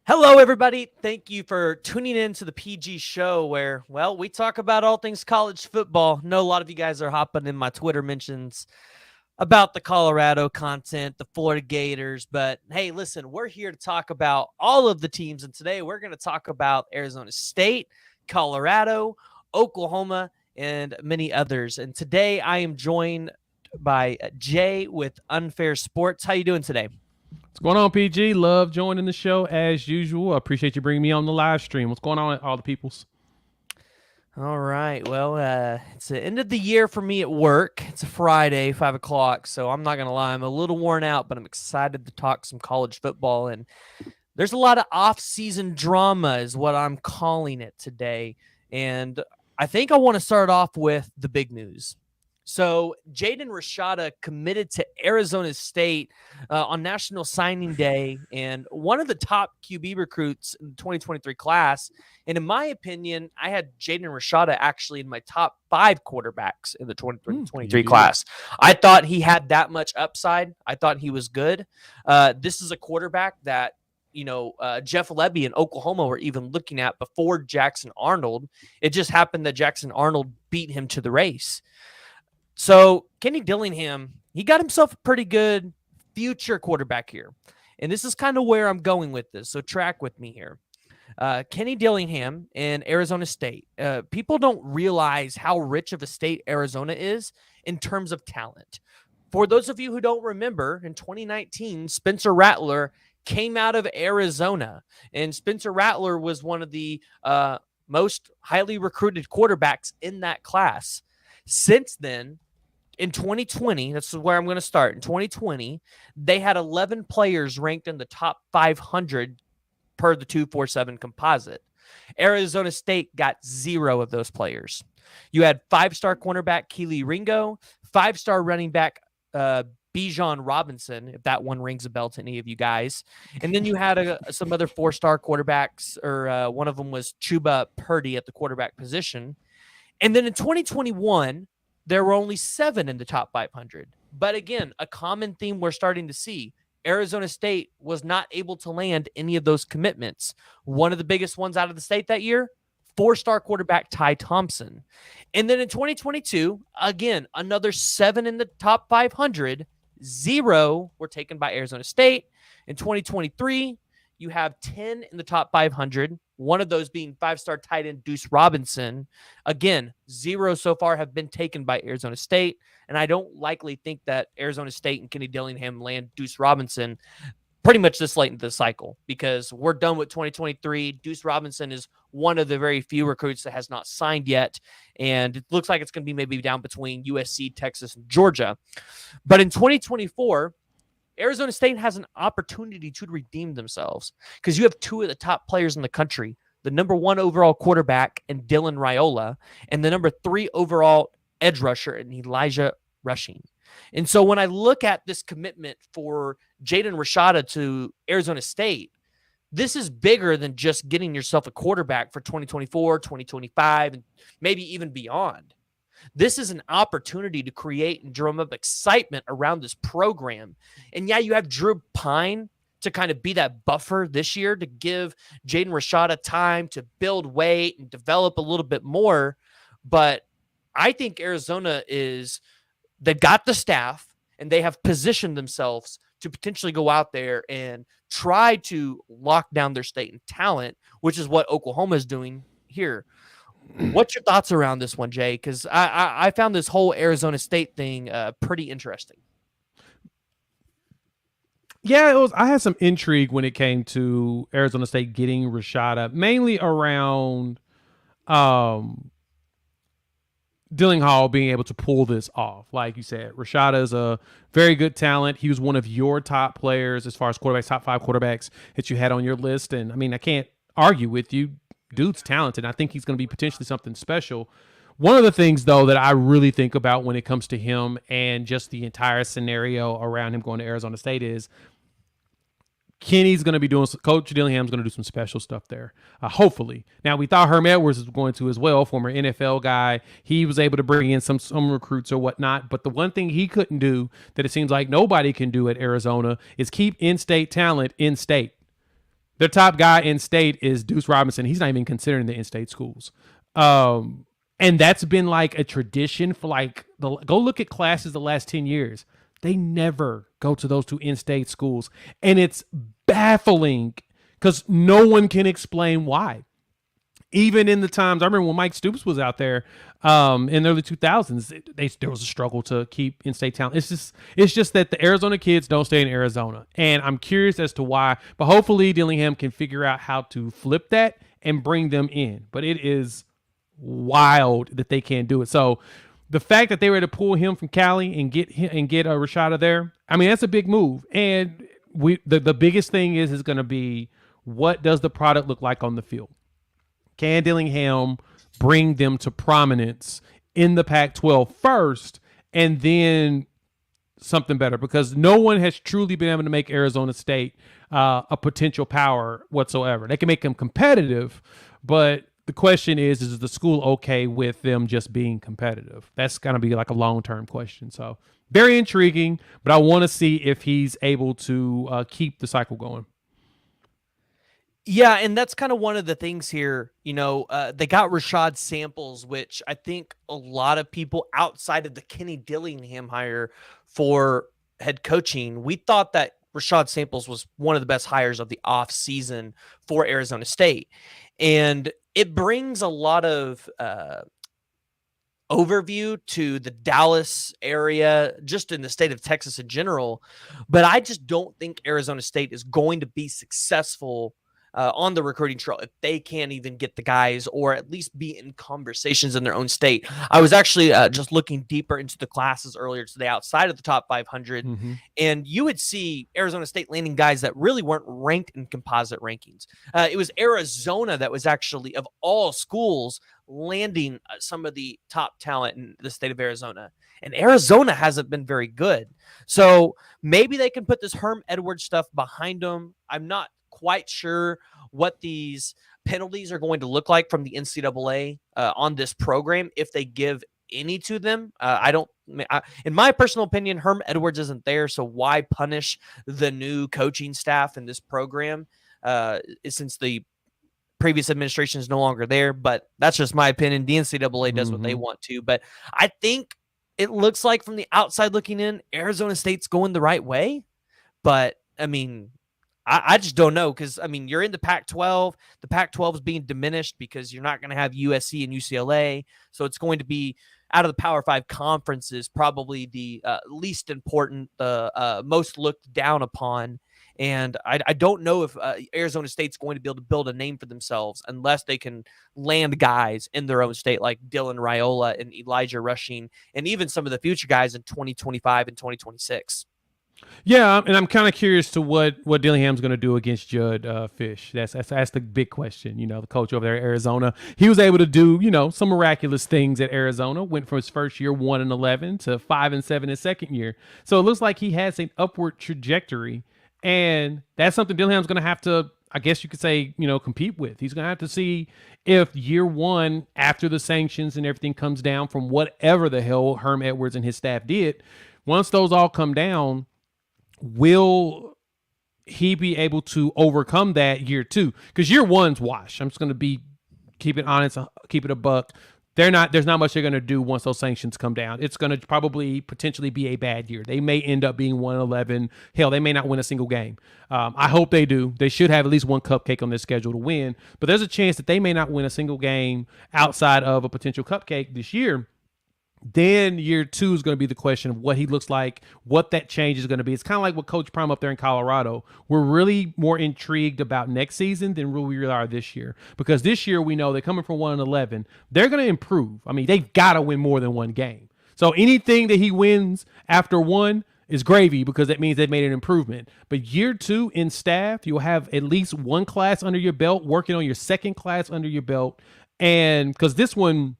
Hello, everybody. Thank you for tuning in to the PG Show where, well, we talk about all things college football. I know a lot of you guys are hopping in my Twitter mentions about the Colorado content, the Florida Gators. But hey, listen, we're here to talk about all of the teams. And today we're going to talk about Arizona State, Colorado, Oklahoma, and many others. And today I am joined by Jay with Unfair Sports. How you doing today? What's going on, PG? Love joining the show as usual. I appreciate you bringing me on the live stream. What's going on, all the peoples? All right. Well, it's the end of the year for me at work. It's a Friday, 5 o'clock. So I'm not going to lie. I'm a little worn out, but I'm excited to talk some college football. And there's a lot of off-season drama is what I'm calling it today. And I think I want to start off with the big news. So Jaden Rashada committed to Arizona State on National Signing Day, and one of the top QB recruits in the 2023 class. And in my opinion, I had Jaden Rashada actually in my top 5 quarterbacks in the 2023 class. I thought he had that much upside. I thought he was good. This is a quarterback that Jeff Lebby in Oklahoma were even looking at before Jackson Arnold. It just happened that Jackson Arnold beat him to the race. So Kenny Dillingham, he got himself a pretty good future quarterback here. And this is kind of where I'm going with this. So track with me here. Kenny Dillingham and Arizona State. People don't realize how rich of a state Arizona is in terms of talent. For those of you who don't remember, in 2019, Spencer Rattler came out of Arizona. And Spencer Rattler was one of the most highly recruited quarterbacks in that class. Since then, in 2020, this is where I'm going to start. In 2020, they had 11 players ranked in the top 500 per the 247 composite. Arizona State got 0 of those players. You had 5-star cornerback Keely Ringo, 5-star running back Bijan Robinson, if that one rings a bell to any of you guys. And then you had some other 4-star quarterbacks, or one of them was Chuba Purdy at the quarterback position. And then in 2021, there were only 7 in the top 500. But again, a common theme we're starting to see. Arizona State was not able to land any of those commitments. One of the biggest ones out of the state that year, 4-star quarterback Ty Thompson. And then in 2022, again, another 7 in the top 500. 0 were taken by Arizona State. In 2023, you have 10 in the top 500. One of those being 5-star tight end Deuce Robinson. Again, 0 so far have been taken by Arizona State. And I don't likely think that Arizona State and Kenny Dillingham land Deuce Robinson pretty much this late into the cycle, because we're done with 2023. Deuce Robinson is one of the very few recruits that has not signed yet. And it looks like it's going to be maybe down between USC, Texas, and Georgia. But in 2024, Arizona State has an opportunity to redeem themselves, because you have 2 of the top players in the country, the number 1 overall quarterback in Dylan Raiola and the number 3 overall edge rusher in Elijah Rushing. And so when I look at this commitment for Jaden Rashada to Arizona State, this is bigger than just getting yourself a quarterback for 2024, 2025, and maybe even beyond. This is an opportunity to create and drum up excitement around this program. And yeah, you have Drew Pine to kind of be that buffer this year to give Jaden Rashada time to build weight and develop a little bit more. But I think Arizona they've got the staff and they have positioned themselves to potentially go out there and try to lock down their state in talent, which is what Oklahoma is doing here. What's your thoughts around this one, Jay? Because I found this whole Arizona State thing pretty interesting. Yeah, I had some intrigue when it came to Arizona State getting Rashada, mainly around Dillingham being able to pull this off. Like you said, Rashada is a very good talent. He was one of your top players as far as quarterbacks, top 5 quarterbacks that you had on your list. And I mean, I can't argue with you. Dude's talented. I think he's going to be potentially something special. One of the things, though, that I really think about when it comes to him and just the entire scenario around him going to Arizona State is Kenny's going to be doing, Coach Dillingham's going to do some special stuff there, hopefully. Now, we thought Herm Edwards was going to as well, former NFL guy. He was able to bring in some recruits or whatnot, but the one thing he couldn't do that it seems like nobody can do at Arizona is keep in-state talent in-state. Their top guy in state is Deuce Robinson. He's not even considering the in-state schools. And that's been like a tradition for like go look at classes the last 10 years. They never go to those two in-state schools. And it's baffling because no one can explain why. Even in the times, I remember when Mike Stoops was out there in the early 2000s, there was a struggle to keep in-state talent. It's just that the Arizona kids don't stay in Arizona. And I'm curious as to why. But hopefully Dillingham can figure out how to flip that and bring them in. But it is wild that they can't do it. So the fact that they were able to pull him from Cali and get Rashada there, I mean, that's a big move. And the biggest thing is going to be, what does the product look like on the field? Can Dillingham bring them to prominence in the Pac-12 first and then something better? Because no one has truly been able to make Arizona State a potential power whatsoever. They can make them competitive, but the question is the school okay with them just being competitive? That's going to be like a long-term question. So very intriguing, but I want to see if he's able to keep the cycle going. Yeah, and that's kind of one of the things here. They got Rashad Samples, which I think a lot of people outside of the Kenny Dillingham hire for head coaching, we thought that Rashad Samples was one of the best hires of the offseason for Arizona State. And it brings a lot of overview to the Dallas area, just in the state of Texas in general. But I just don't think Arizona State is going to be successful on the recruiting trail if they can't even get the guys or at least be in conversations in their own state. I was actually just looking deeper into the classes earlier today outside of the top 500, and you would see Arizona State landing guys that really weren't ranked in composite rankings. It was Arizona that was actually, of all schools, landing some of the top talent in the state of Arizona. And Arizona hasn't been very good. So maybe they can put this Herm Edwards stuff behind them. I'm not quite sure what these penalties are going to look like from the NCAA on this program if they give any to them. In my personal opinion, Herm Edwards isn't there, so why punish the new coaching staff in this program since the previous administration is no longer there? But that's just my opinion. The NCAA does what they want to, but I think it looks like from the outside looking in, Arizona State's going the right way. But I mean, I just don't know, because, I mean, you're in the Pac-12. The Pac-12 is being diminished because you're not going to have USC and UCLA. So it's going to be, out of the Power 5 conferences, probably the least important, the most looked down upon. And I don't know if Arizona State's going to be able to build a name for themselves unless they can land guys in their own state like Dylan Raiola and Elijah Rushing, and even some of the future guys in 2025 and 2026. Yeah, and I'm kind of curious to what Dillingham's going to do against Judd Fish. That's the big question. The coach over there at Arizona, he was able to do some miraculous things at Arizona. Went from his first year 1-11 to 5-7 his second year. So it looks like he has an upward trajectory, and that's something Dillingham's going to have to, I guess you could say, compete with. He's going to have to see if year one, after the sanctions and everything comes down from whatever the hell Herm Edwards and his staff did, once those all come down, will he be able to overcome that year two? Because year one's wash. I'm just going to keep it honest, keep it a buck. There's not much they're going to do once those sanctions come down. It's going to probably potentially be a bad year. They may end up being 1-11. Hell, they may not win a single game. I hope they do. They should have at least one cupcake on their schedule to win. But there's a chance that they may not win a single game outside of a potential cupcake this year. Then year two is going to be the question of what he looks like, what that change is going to be. It's kind of like what Coach Prime up there in Colorado. We're really more intrigued about next season than we really are this year, because this year we know they're coming from 1-11. They're going to improve. I mean, they've got to win more than one game. So anything that he wins after one is gravy, because that means they've made an improvement. But year two in staff, you'll have at least one class under your belt, working on your second class under your belt. And because this one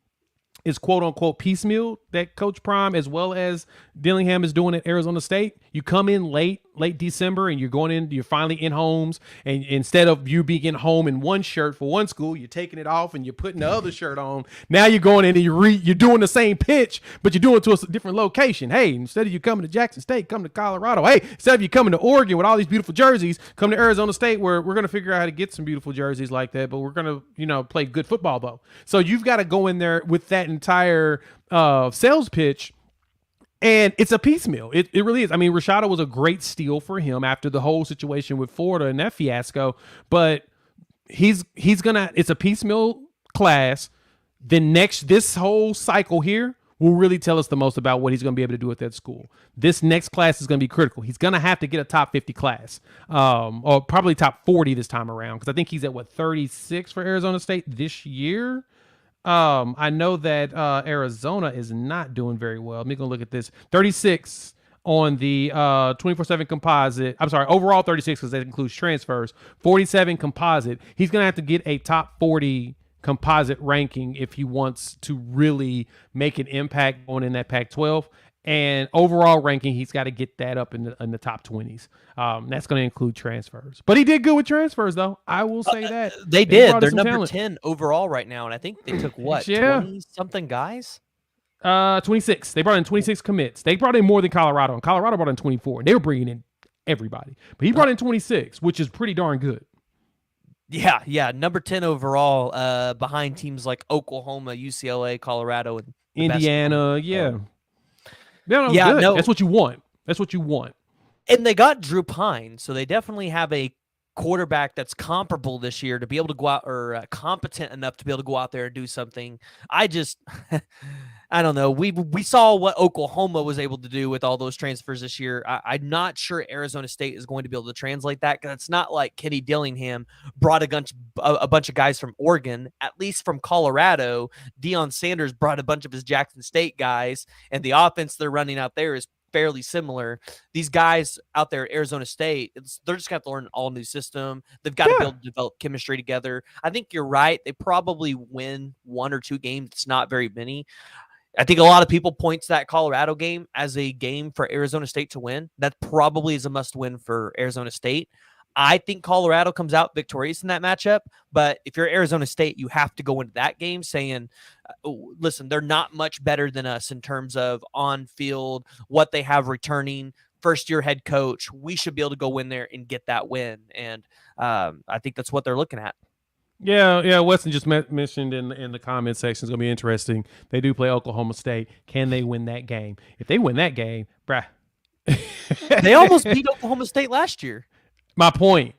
is quote unquote piecemeal that Coach Prime as well as Dillingham is doing at Arizona State, You come in late December, and you're finally in homes, and instead of you being in home in one shirt for one school, you're taking it off and you're putting the other shirt on. Now you're going in and you're doing the same pitch, but you're doing it to a different location. Hey, instead of you coming to Jackson State, come to Colorado. Hey, instead of you coming to Oregon with all these beautiful jerseys, come to Arizona State, where we're going to figure out how to get some beautiful jerseys like that, but we're going to play good football though. So you've got to go in there with that entire sales pitch. And it's a piecemeal. It really is. I mean, Rashada was a great steal for him after the whole situation with Florida and that fiasco. But it's a piecemeal class. Then this whole cycle here will really tell us the most about what he's going to be able to do at that school. This next class is going to be critical. He's going to have to get a top 50 class, or probably top 40 this time around, because I think he's at 36 for Arizona State this year. I know that Arizona is not doing very well. Let me go look at this. 36 on the 24/7 composite. I'm sorry, overall 36 because that includes transfers. 47 composite. He's going to have to get a top 40 composite ranking if he wants to really make an impact going in that Pac-12. And overall ranking, he's got to get that up in the top 20s. That's going to include transfers. But he did good with transfers, though. I will say that. They did. They're number 10 overall right now, and I think they took, 20-something guys? 26. They brought in 26 commits. They brought in more than Colorado, and Colorado brought in 24. They were bringing in everybody. But he brought in 26, which is pretty darn good. Yeah. Number 10 overall, behind teams like Oklahoma, UCLA, Colorado, and Indiana. No, that's what you want. And they got Drew Pine, so they definitely have a quarterback that's comparable this year to be able to go out, or competent enough to be able to go out there and do something. I don't know. We saw what Oklahoma was able to do with all those transfers this year. I'm not sure Arizona State is going to be able to translate that, because it's not like Kenny Dillingham brought a bunch of guys from Oregon. At least from Colorado, Deion Sanders brought a bunch of his Jackson State guys, and the offense they're running out there is fairly similar. These guys out there at Arizona State, they're just going to have to learn an all new system. They've got to be able to develop chemistry together. I think you're right. They probably win 1 or 2 games. It's not very many. I think a lot of people point to that Colorado game as a game for Arizona State to win. That probably is a must-win for Arizona State. I think Colorado comes out victorious in that matchup, but if you're Arizona State, you have to go into that game saying, listen, they're not much better than us in terms of on-field, what they have returning, first-year head coach. We should be able to go in there and get that win, and I think that's what they're looking at. Yeah. Weston just mentioned in the comment section, it's going to be interesting. They do play Oklahoma State. Can they win that game? If they win that game, they almost beat Oklahoma State last year. My point.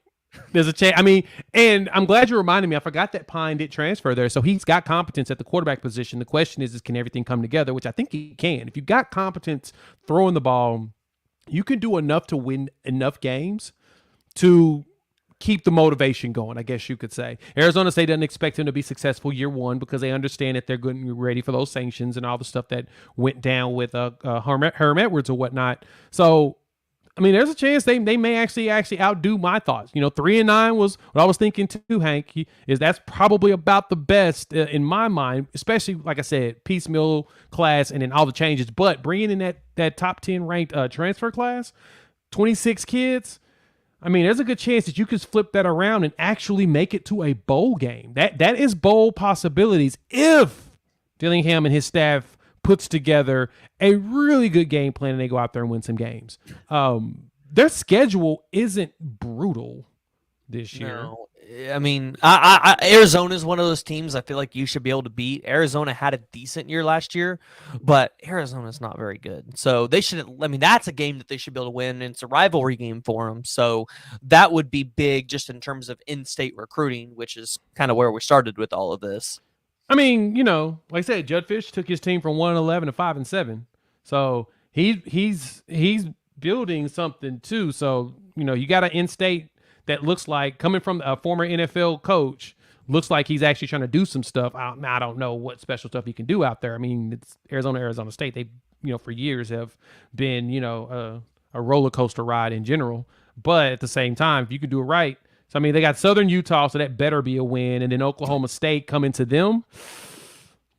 There's a chance. I mean, and I'm glad you reminded me. I forgot that Pine did transfer there, so he's got competence at the quarterback position. The question is can everything come together, which I think he can. If you've got competence throwing the ball, you can do enough to win enough games to keep the motivation going, I guess you could say. Arizona State doesn't expect him to be successful year one because they understand that they're going to be ready for those sanctions and all the stuff that went down with Herm Edwards or whatnot. So, I mean, there's a chance they may actually outdo my thoughts. 3-9 was what I was thinking too, Hank, is that's probably about the best in my mind, especially, like I said, piecemeal class and then all the changes. But bringing in that top 10 ranked transfer class, 26 kids, I mean, there's a good chance that you could flip that around and actually make it to a bowl game. That is bowl possibilities if Dillingham and his staff puts together a really good game plan and they go out there and win some games. Their schedule isn't brutal this year. No. I mean, Arizona is one of those teams I feel like you should be able to beat. Arizona had a decent year last year, but Arizona is not very good. So they should, I mean, that's a game that they should be able to win, and it's a rivalry game for them. So that would be big just in terms of in-state recruiting, which is kind of where we started with all of this. I mean, like I said, Judd Fish took his team from 1-11 to 5-7. So he's building something too. So, you got an in-state that looks like, coming from a former NFL coach, looks like he's actually trying to do some stuff. I don't know what special stuff he can do out there. I mean, it's Arizona State. They, for years have been, a roller coaster ride in general. But at the same time, if you can do it right. So, I mean, they got Southern Utah, so that better be a win. And then Oklahoma State coming to them.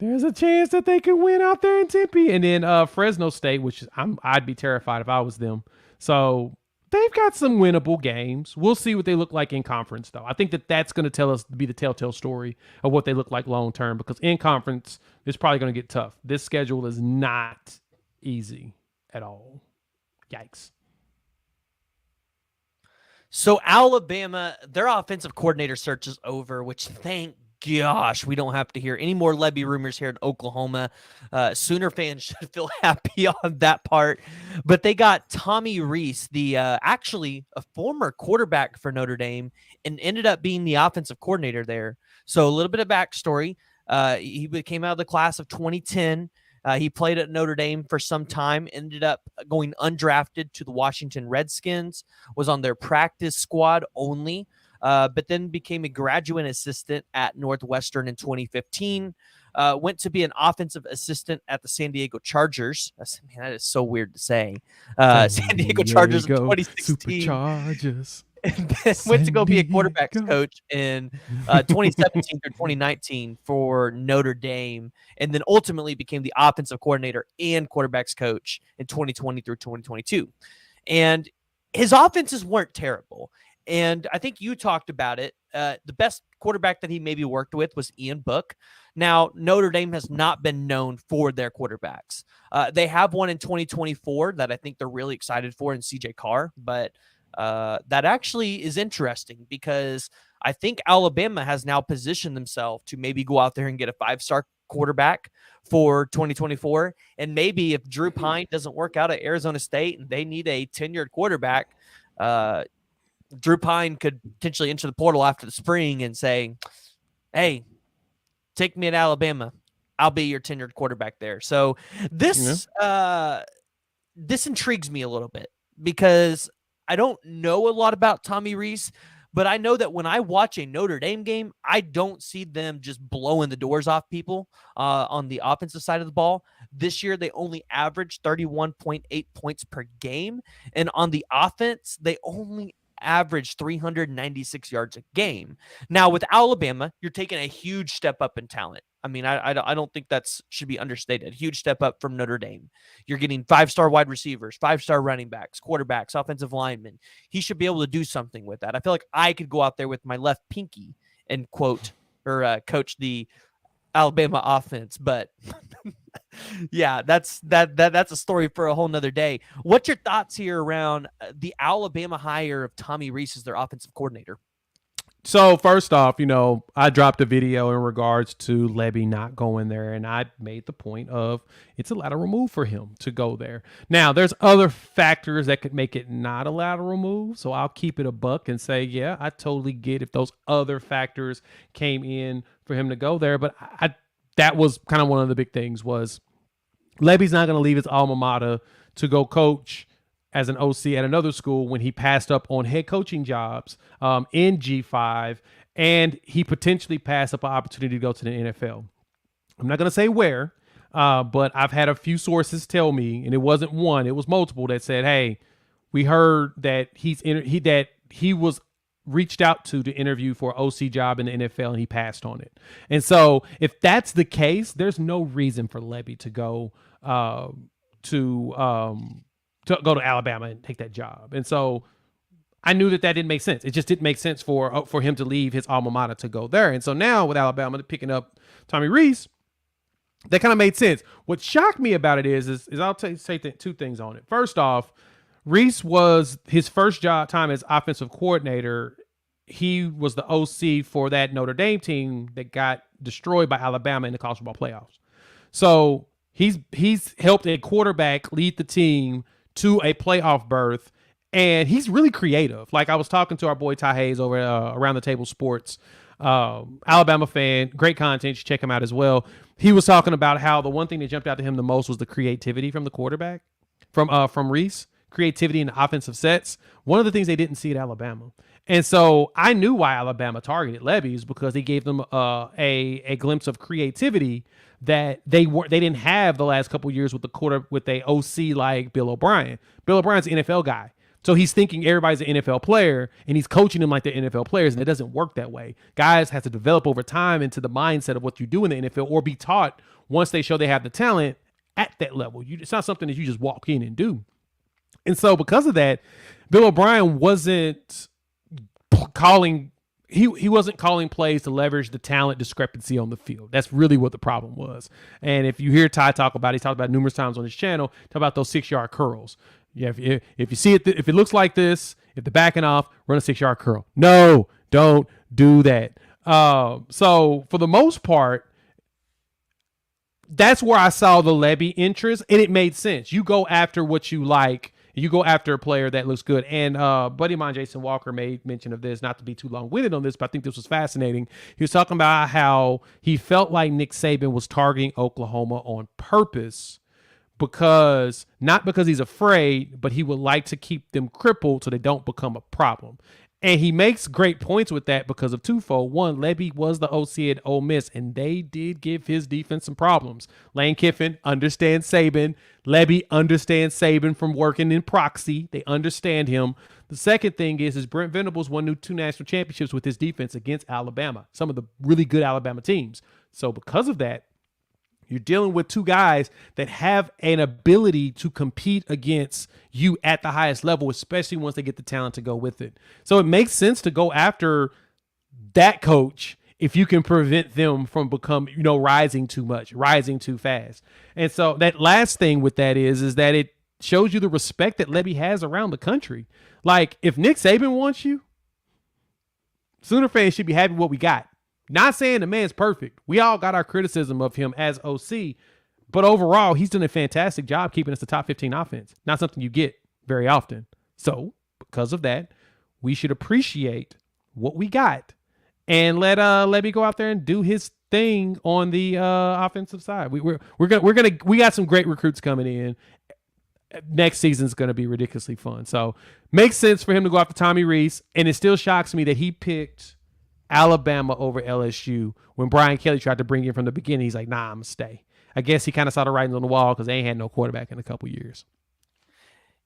There's a chance that they could win out there in Tempe. And then Fresno State, which I'd be terrified if I was them. So they've got some winnable games. We'll see what they look like in conference, though. I think that's going to tell us be the telltale story of what they look like long term, because in conference, it's probably going to get tough. This schedule is not easy at all. Yikes. So Alabama, their offensive coordinator search is over, which thank gosh we don't have to hear any more Lebby rumors here in Oklahoma. Sooner fans should feel happy on that part. But they got Tommy Rees, the actually a former quarterback for Notre Dame, and ended up being the offensive coordinator there. So a little bit of backstory. He came out of the class of 2010. He played at Notre Dame for some time, ended up going undrafted to the Washington Redskins, was on their practice squad only, but then became a graduate assistant at Northwestern in 2015. Went to be an offensive assistant at the San Diego Chargers. Man, that is so weird to say. San Diego Chargers in 2016. Superchargers. And then went to go be a quarterbacks coach in 2017 through 2019 for Notre Dame, and then ultimately became the offensive coordinator and quarterbacks coach in 2020 through 2022. And his offenses weren't terrible. And I think you talked about it. The best quarterback that he maybe worked with was Ian Book. Now, Notre Dame has not been known for their quarterbacks. They have one in 2024 that I think they're really excited for in CJ Carr, but that actually is interesting because I think Alabama has now positioned themselves to maybe go out there and get a 5-star quarterback for 2024. And maybe if Drew Pine doesn't work out at Arizona State and they need a tenured quarterback, Drew Pine could potentially enter the portal after the spring and say, hey, take me to Alabama. I'll be your tenured quarterback there. So this intrigues me a little bit because I don't know a lot about Tommy Rees, but I know that when I watch a Notre Dame game, I don't see them just blowing the doors off people on the offensive side of the ball. This year, they only averaged 31.8 points per game. And on the offense, they only average 396 yards a game. Now, with Alabama, you're taking a huge step up in talent. I mean, I don't think that should be understated. Huge step up from Notre Dame. You're getting 5-star wide receivers, 5-star running backs, quarterbacks, offensive linemen. He should be able to do something with that. I feel like I could go out there with my left pinky and quote or coach the Alabama offense, but yeah, that's a story for a whole nother day. What's your thoughts here around the Alabama hire of Tommy Rees as their offensive coordinator? So first off, I dropped a video in regards to Lebby not going there, and I made the point of it's a lateral move for him to go there. Now, there's other factors that could make it not a lateral move, so I'll keep it a buck and say, yeah, I totally get if those other factors came in for him to go there, but that was kind of one of the big things was Lebby's not going to leave his alma mater to go coach as an OC at another school when he passed up on head coaching jobs in G5, and he potentially passed up an opportunity to go to the NFL. I'm not going to say where, but I've had a few sources tell me, and it wasn't one, it was multiple that said, hey, we heard that he was reached out to interview for an OC job in the NFL and he passed on it. And so if that's the case, there's no reason for Lebby to go to Alabama and take that job. And so I knew that didn't make sense. It just didn't make sense for him to leave his alma mater to go there. And so now with Alabama picking up Tommy Rees, that kind of made sense. What shocked me about it is I'll say two things on it. First off, Rees was his first time as offensive coordinator. He was the OC for that Notre Dame team that got destroyed by Alabama in the college football playoffs. So he's helped a quarterback lead the team to a playoff berth, and he's really creative. Like I was talking to our boy Ty Hayes over Around the Table Sports, Alabama fan, great content. You should check him out as well. He was talking about how the one thing that jumped out to him the most was the creativity from the quarterback, from Rees. Creativity in the offensive sets. One of the things they didn't see at Alabama. And so I knew why Alabama targeted Lebby is because he gave them a glimpse of creativity that they didn't have the last couple of years with a OC like Bill O'Brien. Bill O'Brien's an NFL guy. So he's thinking everybody's an NFL player and he's coaching them like they're NFL players, and it doesn't work that way. Guys have to develop over time into the mindset of what you do in the NFL or be taught once they show they have the talent at that level. It's not something that you just walk in and do. And so because of that, Bill O'Brien wasn't calling he wasn't calling plays to leverage the talent discrepancy on the field. That's really what the problem was. And if you hear Ty talk about it, he's talked about it numerous times on his channel, talk about those 6-yard curls. Yeah, if you see it, if it looks like this, if they're backing off, run a 6-yard curl. No, don't do that. So for the most part, that's where I saw the Lebby interest, and it made sense. You go after what you like. You go after a player that looks good. And buddy of mine, Jason Walker, made mention of this, not to be too long-winded on this, but I think this was fascinating. He was talking about how he felt like Nick Saban was targeting Oklahoma on purpose not because he's afraid, but he would like to keep them crippled so they don't become a problem. And he makes great points with that because of twofold. One, Lebby was the OC at Ole Miss, and they did give his defense some problems. Lane Kiffin understands Saban. Lebby understands Saban from working in proxy. They understand him. The second thing is Brent Venables won 2 national championships with his defense against Alabama, some of the really good Alabama teams. So because of that, you're dealing with 2 guys that have an ability to compete against you at the highest level, especially once they get the talent to go with it. So it makes sense to go after that coach if you can prevent them from rising too much, rising too fast. And so that last thing with that is that it shows you the respect that Lebby has around the country. Like, if Nick Saban wants you, Sooner fans should be happy with what we got. Not saying the man's perfect. We all got our criticism of him as OC, but overall, he's done a fantastic job keeping us the top 15 offense. Not something you get very often. So, because of that, we should appreciate what we got and let Lebby go out there and do his thing on the offensive side. We got some great recruits coming in. Next season's going to be ridiculously fun. So, makes sense for him to go after Tommy Rees, and it still shocks me that he picked Alabama over LSU when Brian Kelly tried to bring him from the beginning. He's like, nah, I'm going to stay. I guess he kind of saw the writing on the wall because they ain't had no quarterback in a couple years.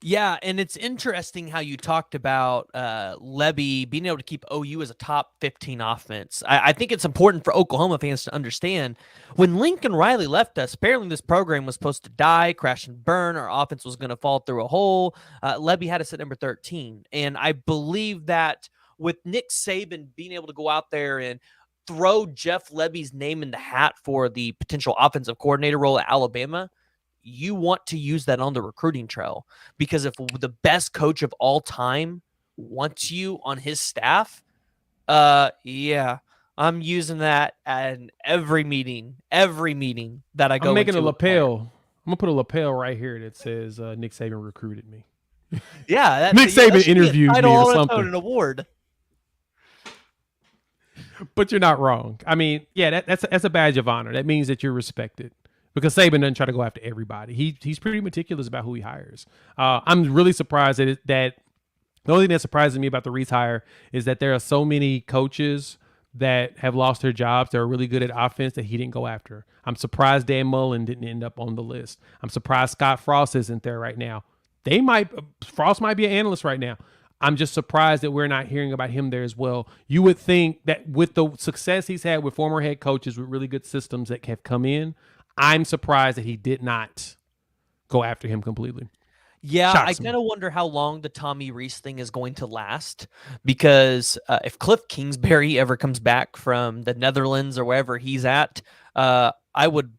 Yeah, and it's interesting how you talked about Lebby being able to keep OU as a top 15 offense. I think it's important for Oklahoma fans to understand when Lincoln Riley left us, apparently this program was supposed to die, crash and burn. Our offense was going to fall through a hole. Lebby had us at number 13. And I believe that with Nick Saban being able to go out there and throw Jeff Lebby's name in the hat for the potential offensive coordinator role at Alabama, you want to use that on the recruiting trail, because if the best coach of all time wants you on his staff, yeah, I'm using that at every meeting that I go. I'm making a lapel. I'm gonna put a lapel right here that says Nick Saban recruited me. Yeah, Nick Saban interviewed me or something. An award. But you're not wrong. I mean, yeah, that's a badge of honor. That means that you're respected. Because Saban doesn't try to go after everybody. He's pretty meticulous about who he hires. I'm really surprised that the only thing that surprises me about the Reese hire is that there are so many coaches that have lost their jobs that are really good at offense that he didn't go after. I'm surprised Dan Mullen didn't end up on the list. I'm surprised Scott Frost isn't there right now. Frost might be an analyst right now. I'm just surprised that we're not hearing about him there as well. You would think that with the success he's had with former head coaches with really good systems that have come in, I'm surprised that he did not go after him completely. Yeah, I kind of wonder how long the Tommy Rees thing is going to last, because if Cliff Kingsbury ever comes back from the Netherlands or wherever he's at, I would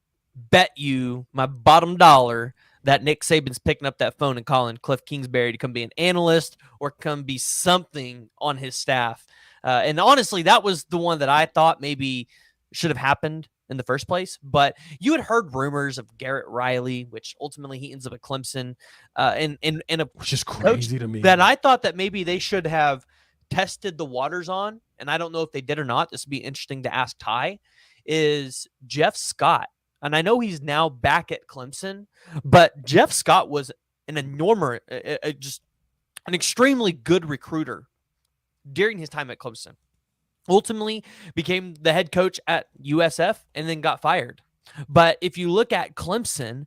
bet you my bottom dollar that Nick Saban's picking up that phone and calling Cliff Kingsbury to come be an analyst or come be something on his staff. And honestly, that was the one that I thought maybe should have happened in the first place. But you had heard rumors of Garrett Riley, which ultimately he ends up at Clemson, which is crazy to me. That I thought that maybe they should have tested the waters on, and I don't know if they did or not. This would be interesting to ask Ty. Is Jeff Scott. And I know he's now back at Clemson, but Jeff Scott was just an extremely good recruiter during his time at Clemson. Ultimately became the head coach at USF and then got fired. But if you look at Clemson,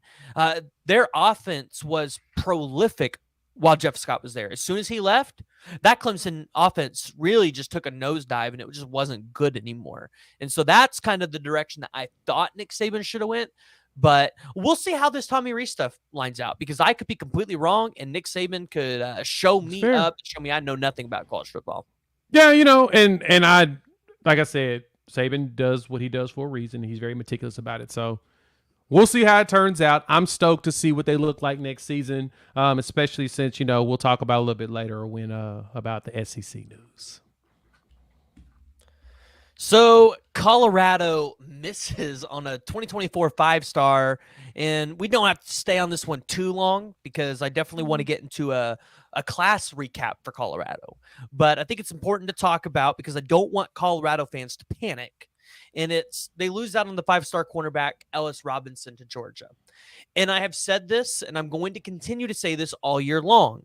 their offense was prolific while Jeff Scott was there. As soon as he left, that Clemson offense really just took a nosedive, and it just wasn't good anymore. And so that's kind of the direction that I thought Nick Saban should have went. But we'll see how this Tommy Rees stuff lines out, because I could be completely wrong, and Nick Saban could show me I know nothing about college football. Yeah, and I, like I said, Saban does what he does for a reason. He's very meticulous about it. So we'll see how it turns out. I'm stoked to see what they look like next season, especially since, we'll talk about a little bit later when about the SEC news. So Colorado misses on a 2024 5-star, and we don't have to stay on this one too long because I definitely want to get into a class recap for Colorado. But I think it's important to talk about because I don't want Colorado fans to panic. And they lose out on the 5-star cornerback Ellis Robinson to Georgia. And I have said this, and I'm going to continue to say this all year long.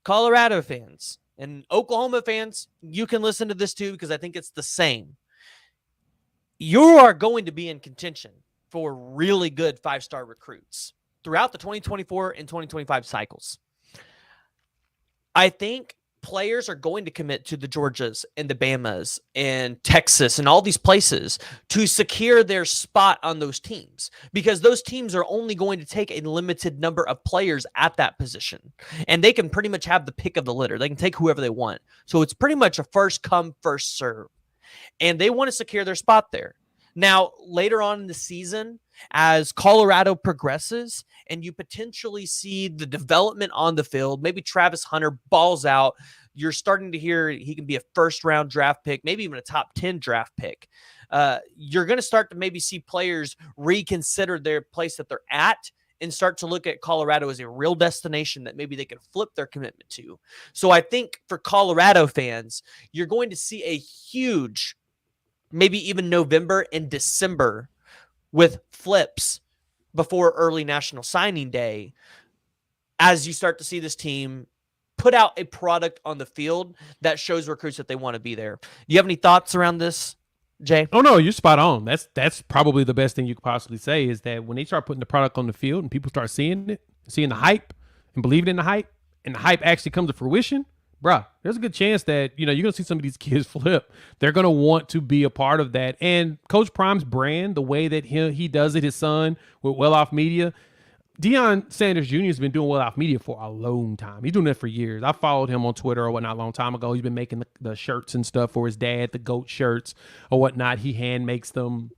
Colorado fans and Oklahoma fans, you can listen to this too because I think it's the same. You are going to be in contention for really good 5-star recruits throughout the 2024 and 2025 cycles. I think players are going to commit to the Georgias and the Bamas and Texas and all these places to secure their spot on those teams, because those teams are only going to take a limited number of players at that position, and they can pretty much have the pick of the litter. They can take whoever they want. So it's pretty much a first come, first serve, and they want to secure their spot there. Now, later on in the season, as Colorado progresses and you potentially see the development on the field, maybe Travis Hunter balls out, you're starting to hear he can be a first-round draft pick, maybe even a top 10 draft pick. You're going to start to maybe see players reconsider their place that they're at and start to look at Colorado as a real destination that maybe they can flip their commitment to. So I think for Colorado fans, you're going to see a huge, maybe even November and December with flips before early National Signing Day, as you start to see this team put out a product on the field that shows recruits that they want to be there. Do you have any thoughts around this, Jay? Oh, no, you're spot on. That's probably the best thing you could possibly say, is that when they start putting the product on the field and people start seeing it, seeing the hype and believing in the hype, and the hype actually comes to fruition, bruh, there's a good chance that, you're going to see some of these kids flip. They're going to want to be a part of that. And Coach Prime's brand, the way that he does it, his son, with Well Off Media, Deion Sanders Jr. has been doing Well Off Media for a long time. He's doing that for years. I followed him on Twitter or whatnot a long time ago. He's been making the shirts and stuff for his dad, the GOAT shirts or whatnot. He hand makes them,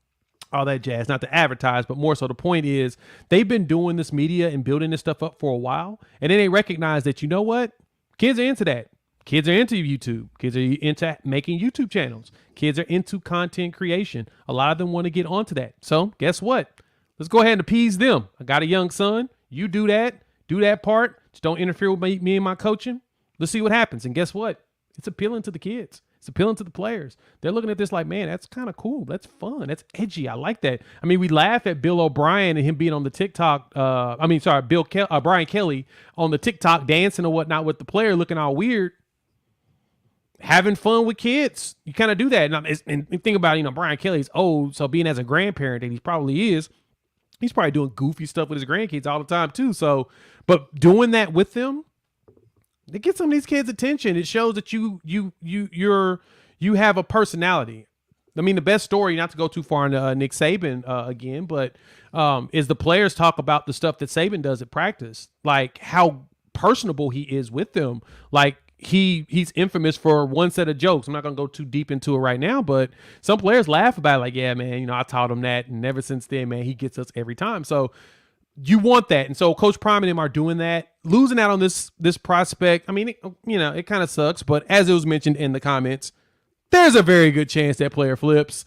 all that jazz, not to advertise, but more so the point is they've been doing this media and building this stuff up for a while. And then they recognize that, you know what? Kids are into that. Kids are into YouTube. Kids are into making YouTube channels. Kids are into content creation. A lot of them want to get onto that. So guess what? Let's go ahead and appease them. I got a young son. You do that part. Just don't interfere with me and my coaching. Let's see what happens. And guess what? It's appealing to the kids. It's appealing to the players. They're looking at this like, man, that's kind of cool. That's fun. That's edgy. I like that. I mean, we laugh at Bill O'Brien and him being on the TikTok. Brian Kelly on the TikTok dancing or whatnot with the player looking all weird. Having fun with kids. You kind of do that. And think about, Brian Kelly's old. So being as a grandparent that he probably is, he's probably doing goofy stuff with his grandkids all the time too. So, but doing that with them, it gets some of these kids' attention. It shows that you have a personality. I mean, the best story, not to go too far into Nick Saban again, but is the players talk about the stuff that Saban does at practice, like how personable he is with them. Like he's infamous for one set of jokes. I'm not gonna go too deep into it right now, but some players laugh about it, like, yeah, man, I taught him that, and ever since then, man, he gets us every time. So you want that. And so Coach Prime and him are doing that. Losing out on this prospect, I mean, it kind of sucks, but as it was mentioned in the comments, there's a very good chance that player flips.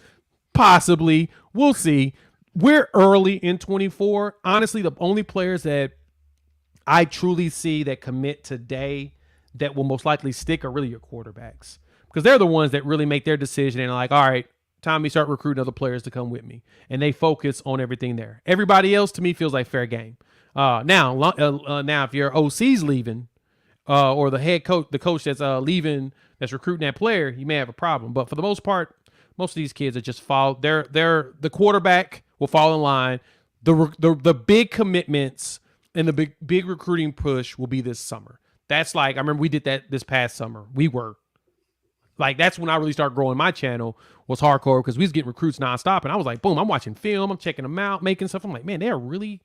Possibly. We'll see. We're early in 24. Honestly, the only players that I truly see that commit today that will most likely stick are really your quarterbacks, because they're the ones that really make their decision and are like, all right, time to start recruiting other players to come with me. And they focus on everything there. Everybody else, to me, feels like fair game. Now, if your OC's leaving, or the head coach, the coach that's leaving, that's recruiting that player, you may have a problem. But for the most part, most of these kids are just follow. The quarterback will fall in line. The big commitments and the big recruiting push will be this summer. That's like, I remember we did that this past summer. We were like that's when I really started growing my channel was hardcore because we was getting recruits nonstop. And I was like, boom, I'm watching film, I'm checking them out, making stuff. I'm like, man, we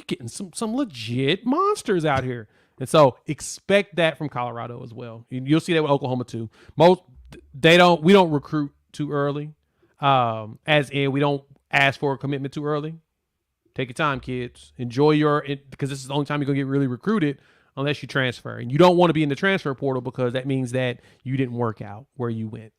getting some legit monsters out here. And so expect that from Colorado as well. You'll see that with Oklahoma too. We don't recruit too early. As in we don't ask for a commitment too early. Take your time, kids. Enjoy because this is the only time you're gonna get really recruited unless you transfer. And you don't want to be in the transfer portal because that means that you didn't work out where you went.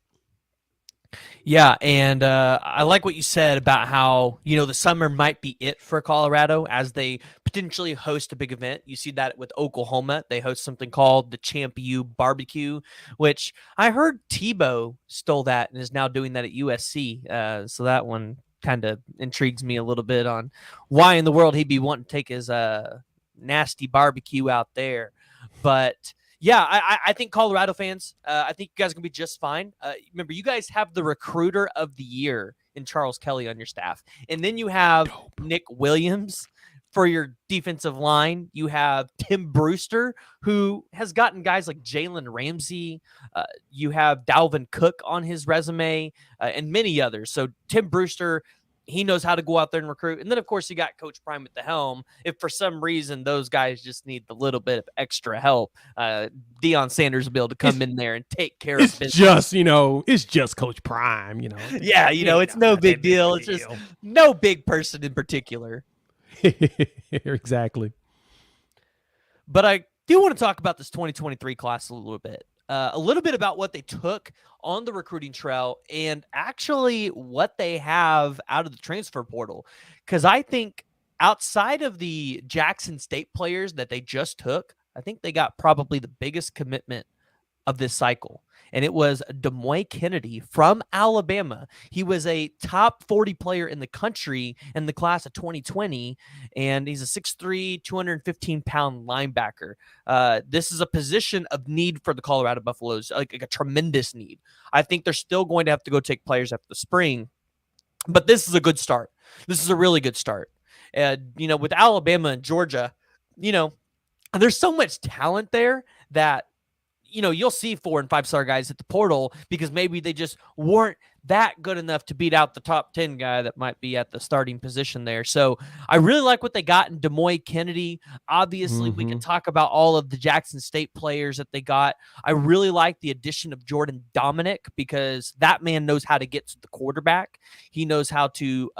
Yeah, and I like what you said about how, the summer might be it for Colorado as they potentially host a big event. You see that with Oklahoma. They host something called the Champ U Barbecue, which I heard Tebow stole that and is now doing that at USC. So that one kind of intrigues me a little bit on why in the world he'd be wanting to take his nasty barbecue out there. But yeah, I think Colorado fans, I think you guys are going to be just fine. Remember, you guys have the recruiter of the year in Charles Kelly on your staff. And then you have Nick Williams for your defensive line. You have Tim Brewster, who has gotten guys like Jalen Ramsey. You have Dalvin Cook on his resume and many others. So Tim Brewster, he knows how to go out there and recruit. And then, of course, you got Coach Prime at the helm. If for some reason those guys just need a little bit of extra help, Deion Sanders will be able to come in there and take care of business. It's just Coach Prime, Yeah, it's no big deal. It's just no big person in particular. Exactly. But I do want to talk about this 2023 class a little bit. A little bit about what they took on the recruiting trail and actually what they have out of the transfer portal. Because I think outside of the Jackson State players that they just took, I think they got probably the biggest commitment of this cycle. And it was Demoy Kennedy from Alabama. He was a top 40 player in the country in the class of 2020, and he's a 6'3", 215-pound linebacker. This is a position of need for the Colorado Buffaloes, like a tremendous need. I think they're still going to have to go take players after the spring, but this is a good start. This is a really good start. With Alabama and Georgia, there's so much talent there that you'll see 4- and 5-star guys at the portal because maybe they just weren't that good enough to beat out the top 10 guy that might be at the starting position there. So I really like what they got in Demoy Kennedy. Obviously, we can talk about all of the Jackson State players that they got. I really like the addition of Jordan Dominic because that man knows how to get to the quarterback. He knows how to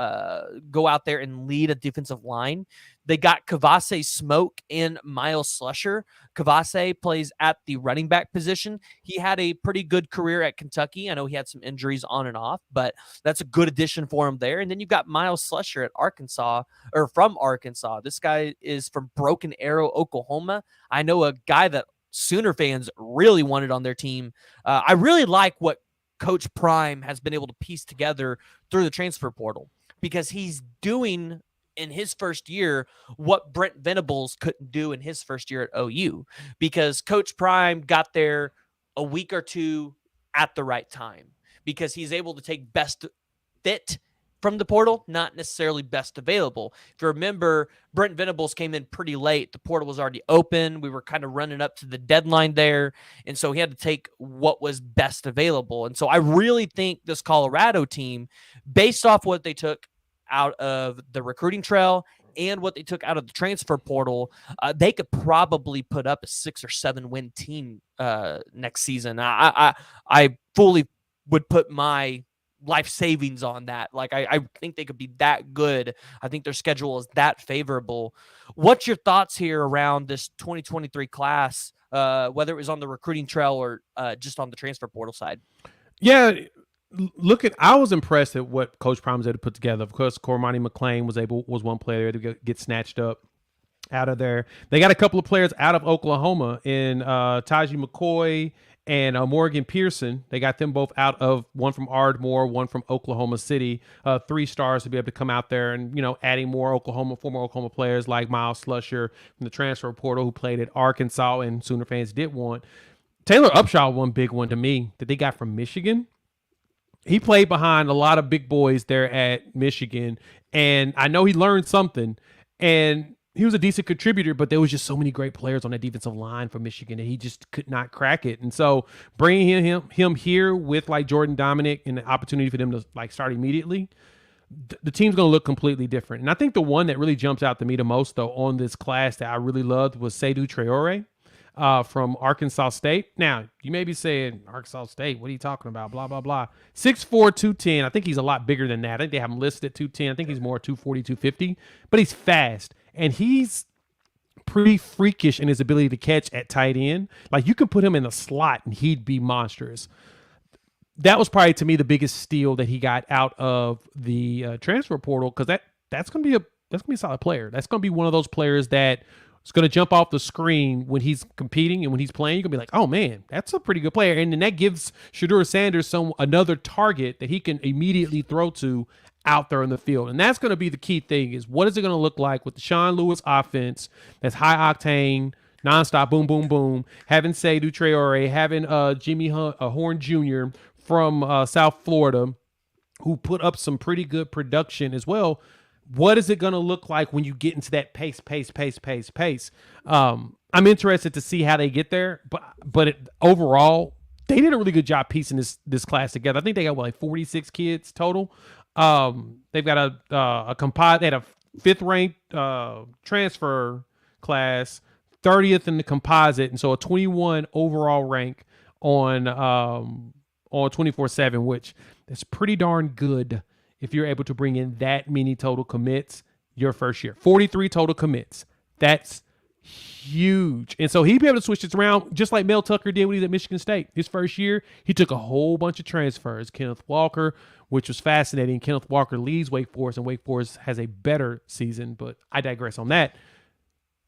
go out there and lead a defensive line. They got Kavase Smoke and Miles Slusher. Kavase plays at the running back position. He had a pretty good career at Kentucky. I know he had some injuries on and off, but that's a good addition for him there. And then you've got Miles Slusher at from Arkansas. This guy is from Broken Arrow, Oklahoma. I know a guy that Sooner fans really wanted on their team. I really like what Coach Prime has been able to piece together through the transfer portal because he's doing in his first year what Brent Venables couldn't do in his first year at OU because Coach Prime got there a week or two at the right time because he's able to take best fit from the portal, not necessarily best available. If you remember, Brent Venables came in pretty late. The portal was already open. We were kind of running up to the deadline there. And so he had to take what was best available. And so I really think this Colorado team, based off what they took out of the recruiting trail and what they took out of the transfer portal, they could probably put up a 6 or 7 win team next season. I fully would put my life savings on that. Like I think they could be that good. I think their schedule is that favorable. What's your thoughts here around this 2023 class, whether it was on the recruiting trail or just on the transfer portal side? Yeah. I was impressed at what Coach Prime was able to put together. Of course, Cormani McClain was one player to get snatched up out of there. They got a couple of players out of Oklahoma in Taji McCoy and Morgan Pearson. They got them both out of one from Ardmore, one from Oklahoma City. 3 stars to be able to come out there and, adding more former Oklahoma players like Miles Slusher from the transfer portal who played at Arkansas and Sooner fans did want. Taylor Upshaw, one big one to me that they got from Michigan. He played behind a lot of big boys there at Michigan, and I know he learned something. And he was a decent contributor, but there was just so many great players on that defensive line for Michigan that he just could not crack it. And so bringing him here with like Jordan Dominic and the opportunity for them to like start immediately, the team's going to look completely different. And I think the one that really jumps out to me the most, though, on this class that I really loved was Seydou Traore from Arkansas State. Now, you may be saying, Arkansas State, what are you talking about? Blah, blah, blah. 6'4", 210. I think he's a lot bigger than that. I think they have him listed at 210. I think he's more 240, 250. But he's fast. And he's pretty freakish in his ability to catch at tight end. Like, you could put him in a slot and he'd be monstrous. That was probably, to me, the biggest steal that he got out of the transfer portal, because that's going to be a solid player. That's going to be one of those players that is going to jump off the screen when he's competing and when he's playing. You're going to be like, oh, man, that's a pretty good player. And then that gives Jaden Sanders another target that he can immediately throw to out there in the field. And that's going to be the key thing, is what is it going to look like with the Sean Lewis offense that's high octane, nonstop, boom, boom, boom, having Seydou Traore, having Jimmy Horn Jr. from South Florida, who put up some pretty good production as well. What is it going to look like when you get into that pace? I'm interested to see how they get there, but overall, they did a really good job piecing this class together. I think they got like 46 kids total. They've got a composite. They had a 5th ranked transfer class, 30th in the composite, and so a 21 overall rank on 24/7, which is pretty darn good if you're able to bring in that many total commits your first year. 43 total commits. That's huge. And so he'd be able to switch this around just like Mel Tucker did when he was at Michigan State. His first year, he took a whole bunch of transfers. Kenneth Walker, which was fascinating. Kenneth Walker leads Wake Forest, and Wake Forest has a better season, but I digress on that.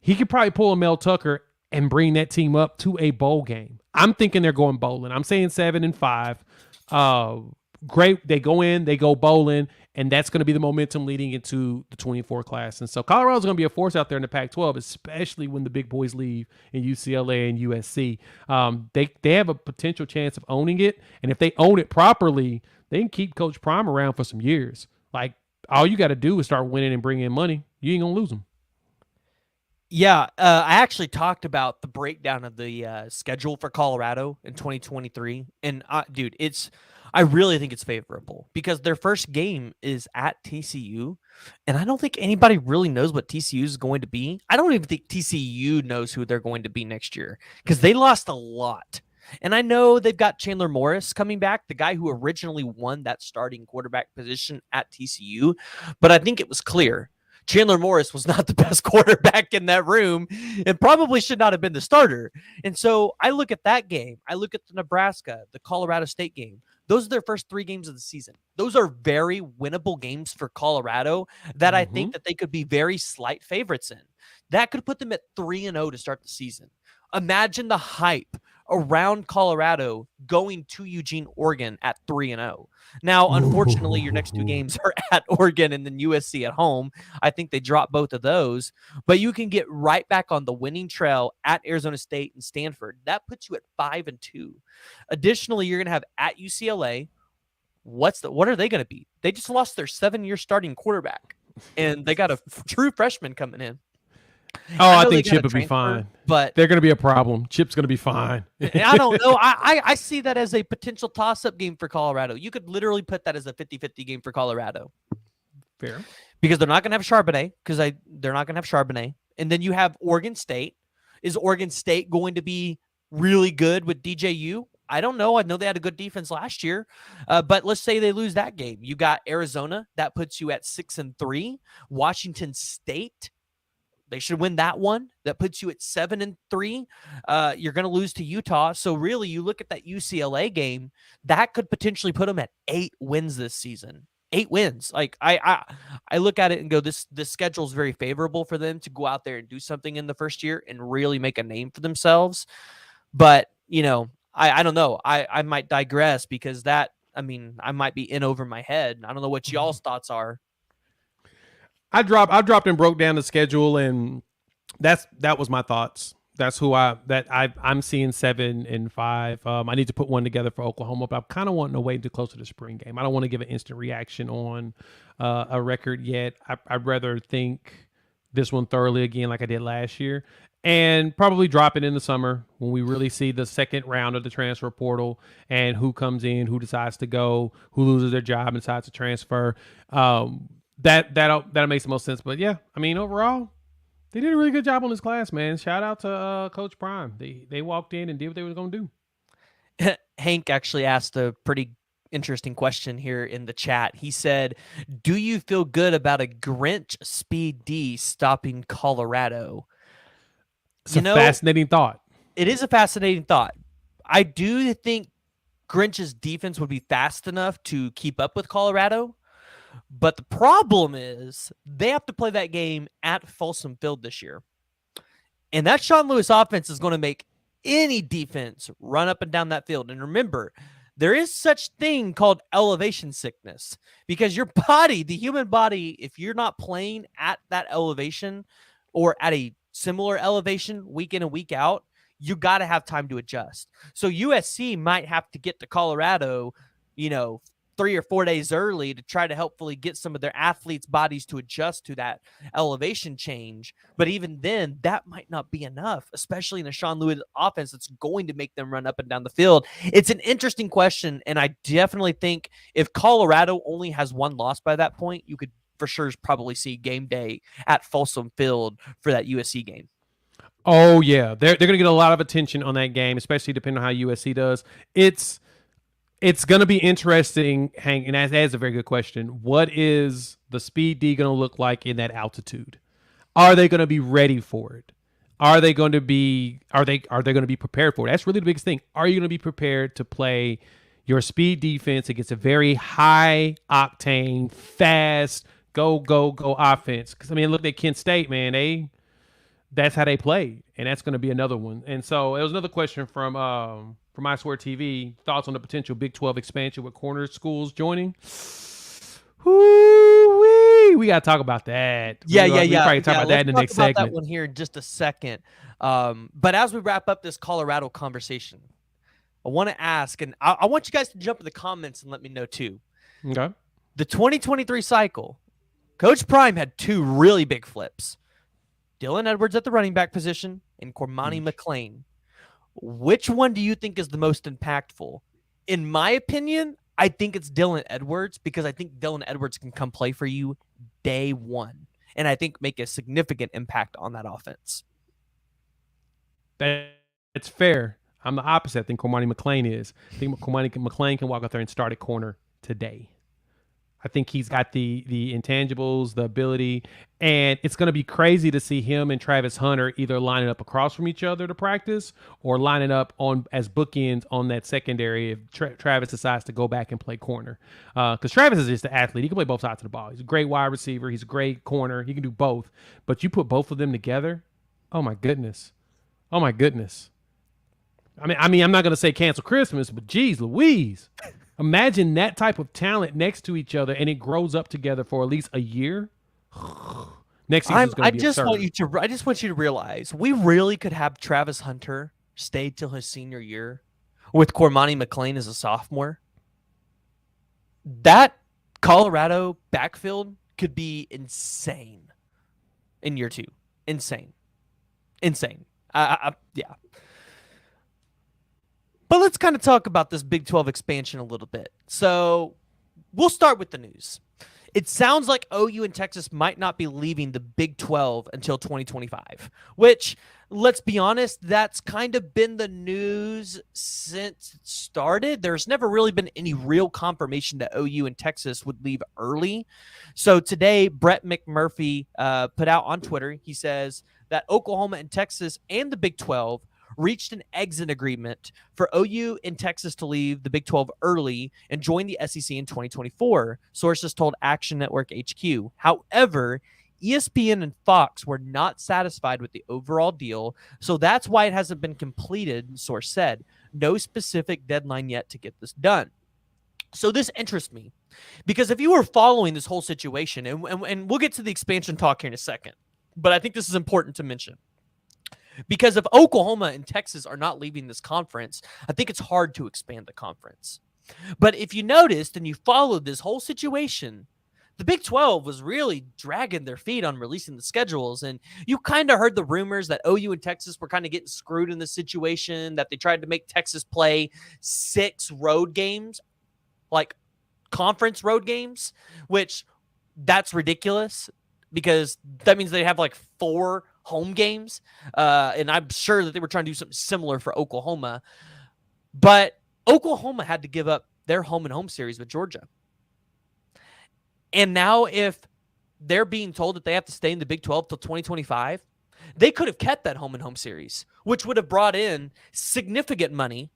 He could probably pull a Mel Tucker and bring that team up to a bowl game. I'm thinking they're going bowling. I'm saying 7-5. Great. They go in, they go bowling, and that's going to be the momentum leading into the 24 class. And so Colorado's going to be a force out there in the Pac-12, especially when the big boys leave in UCLA and USC. They have a potential chance of owning it, and if they own it properly, they can keep Coach Prime around for some years. Like, all you got to do is start winning and bring in money. You ain't going to lose them. Yeah, I actually talked about the breakdown of the schedule for Colorado in 2023, and dude, I really think it's favorable because their first game is at TCU, and I don't think anybody really knows what TCU is going to be. I don't even think TCU knows who they're going to be next year because they lost a lot. And I know they've got Chandler Morris coming back, the guy who originally won that starting quarterback position at TCU, but I think it was clear Chandler Morris was not the best quarterback in that room and probably should not have been the starter. And so I look at that game. I look at the Nebraska, the Colorado State game. Those are their first 3 games of the season. Those are very winnable games for Colorado that I think that they could be very slight favorites in. That could put them at 3-0 to start the season. Imagine the hype around Colorado going to Eugene, Oregon at 3-0. Now, unfortunately, your next 2 games are at Oregon and then USC at home. I think they drop both of those, but you can get right back on the winning trail at Arizona State and Stanford. That puts you at 5-2. Additionally, you're going to have at UCLA. What are they going to be? They just lost their 7-year starting quarterback, and they got a true freshman coming in. Oh, I think Chip will be fine, but they're going to be a problem. Chip's going to be fine. I don't know. I see that as a potential toss-up game for Colorado. You could literally put that as a 50-50 game for Colorado. Fair. Because they're not going to have Charbonnet, they're not going to have Charbonnet. And then you have Oregon State. Is Oregon State going to be really good with DJU? I don't know. I know they had a good defense last year, but let's say they lose that game. You got Arizona. That puts you at 6-3. Washington State. They should win that one. That puts you at 7-3. You're going to lose to Utah. So really, you look at that UCLA game, that could potentially put them at 8 wins this season. 8 wins. Like I look at it and go, this schedule is very favorable for them to go out there and do something in the first year and really make a name for themselves. But I don't know. I might digress because I might be in over my head. I don't know what y'all's thoughts are. I dropped and broke down the schedule, and that was my thoughts. That's I'm seeing 7-5. I need to put one together for Oklahoma, but I'm kind of wanting to wait until close to the spring game. I don't want to give an instant reaction on a record yet. I'd rather think this one thoroughly again like I did last year, and probably drop it in the summer when we really see the second round of the transfer portal and who comes in, who decides to go, who loses their job and decides to transfer. That makes the most sense. But yeah, I mean, overall, they did a really good job on this class, man. Shout out to Coach Prime. They walked in and did what they were going to do. Hank actually asked a pretty interesting question here in the chat. He said, do you feel good about a Grinch Speed D stopping Colorado? It's a fascinating thought. It is a fascinating thought. I do think Grinch's defense would be fast enough to keep up with Colorado. But the problem is they have to play that game at Folsom Field this year. And that Sean Lewis offense is going to make any defense run up and down that field. And remember, there is such thing called elevation sickness because your body, the human body, if you're not playing at that elevation or at a similar elevation week in and week out, you got to have time to adjust. So USC might have to get to Colorado, 3 or 4 days early to try to hopefully get some of their athletes' bodies to adjust to that elevation change. But even then, that might not be enough, especially in a Sean Lewis offense that's going to make them run up and down the field. It's an interesting question, and I definitely think if Colorado only has one loss by that point, you could for sure probably see game day at Folsom Field for that USC game. Oh, yeah. They're going to get a lot of attention on that game, especially depending on how USC does. It's going to be interesting, Hank, and that is a very good question. What is the Speed D going to look like in that altitude? Are they going to be ready for it? Are they going to be prepared for it? That's really the biggest thing. Are you going to be prepared to play your speed defense against a very high octane, fast, go offense? Because I mean, look at Kent State, man. That's how they played, and that's going to be another one. And so there was another question from I Swear TV. Thoughts on the potential Big 12 expansion with corner schools joining? Woo-wee. We got to talk about that. Yeah. We probably talk about that in the next segment. That one here in just a second. But as we wrap up this Colorado conversation, I want to ask, and I want you guys to jump in the comments and let me know too. Okay. The 2023 cycle, Coach Prime had two really big flips. Dylan Edwards at the running back position and Cormani McClain. Which one do you think is the most impactful? In my opinion, I think it's Dylan Edwards because I think Dylan Edwards can come play for you day one and I think make a significant impact on that offense. It's fair. I'm the opposite. I think Cormani McClain is. I think Cormani McClain can walk out there and start at corner today. I think he's got the intangibles, the ability, and it's going to be crazy to see him and Travis Hunter either lining up across from each other to practice or lining up on as bookends on that secondary if Travis decides to go back and play corner. Because Travis is just an athlete. He can play both sides of the ball. He's a great wide receiver. He's a great corner. He can do both. But you put both of them together, oh, my goodness. Oh, my goodness. I mean, I'm not going to say cancel Christmas, but geez Louise. Imagine that type of talent next to each other, and it grows up together for at least a year. Next season is going to be absurd. I just want you to realize we really could have Travis Hunter stay till his senior year with Cormani McClain as a sophomore. That Colorado backfield could be insane in year two. Insane. Yeah. But let's kind of talk about this Big 12 expansion a little bit. So we'll start with the news. It sounds like OU and Texas might not be leaving the Big 12 until 2025, which, let's be honest, that's kind of been the news since it started. There's never really been any real confirmation that OU and Texas would leave early. So today, Brett McMurphy put out on Twitter, he says that Oklahoma and Texas and the Big 12 reached an exit agreement for OU and Texas to leave the Big 12 early and join the SEC in 2024, sources told Action Network HQ. However, ESPN and Fox were not satisfied with the overall deal, so that's why it hasn't been completed, source said. No specific deadline yet to get this done. So this interests me because if you were following this whole situation, and we'll get to the expansion talk here in a second, but I think this is important to mention. Because if Oklahoma and Texas are not leaving this conference, I think it's hard to expand the conference. But if you noticed and you followed this whole situation, the Big 12 was really dragging their feet on releasing the schedules. And you kind of heard the rumors that OU and Texas were kind of getting screwed in this situation, that they tried to make Texas play 6 road games, like conference road games, which that's ridiculous because that means they have like 4 home games. And I'm sure that they were trying to do something similar for Oklahoma. But Oklahoma had to give up their home and home series with Georgia. And now if they're being told that they have to stay in the Big 12 till 2025, they could have kept that home and home series, which would have brought in significant money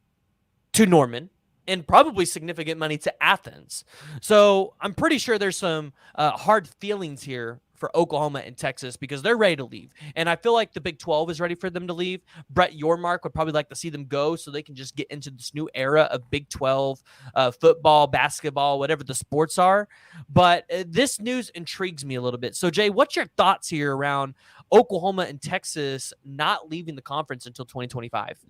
to Norman and probably significant money to Athens. So I'm pretty sure there's some hard feelings here for Oklahoma and Texas because they're ready to leave. And I feel like the Big 12 is ready for them to leave. Brett Yormark would probably like to see them go so they can just get into this new era of Big 12 football, basketball, whatever the sports are. But this news intrigues me a little bit. So, Jay, what's your thoughts here around Oklahoma and Texas not leaving the conference until 2025?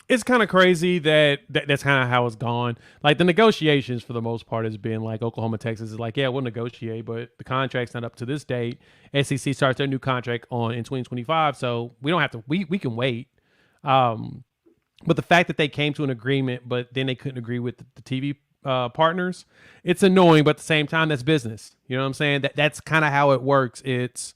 It's kind of crazy that's kind of how it's gone. Like the negotiations for the most part has been like Oklahoma, Texas is like, yeah, we'll negotiate, but the contract's not up to this date. SEC starts their new contract in 2025, so we don't have to. We can wait. But the fact that they came to an agreement, but then they couldn't agree with the TV partners, it's annoying. But at the same time, that's business. You know what I'm saying? That's kind of how it works. It's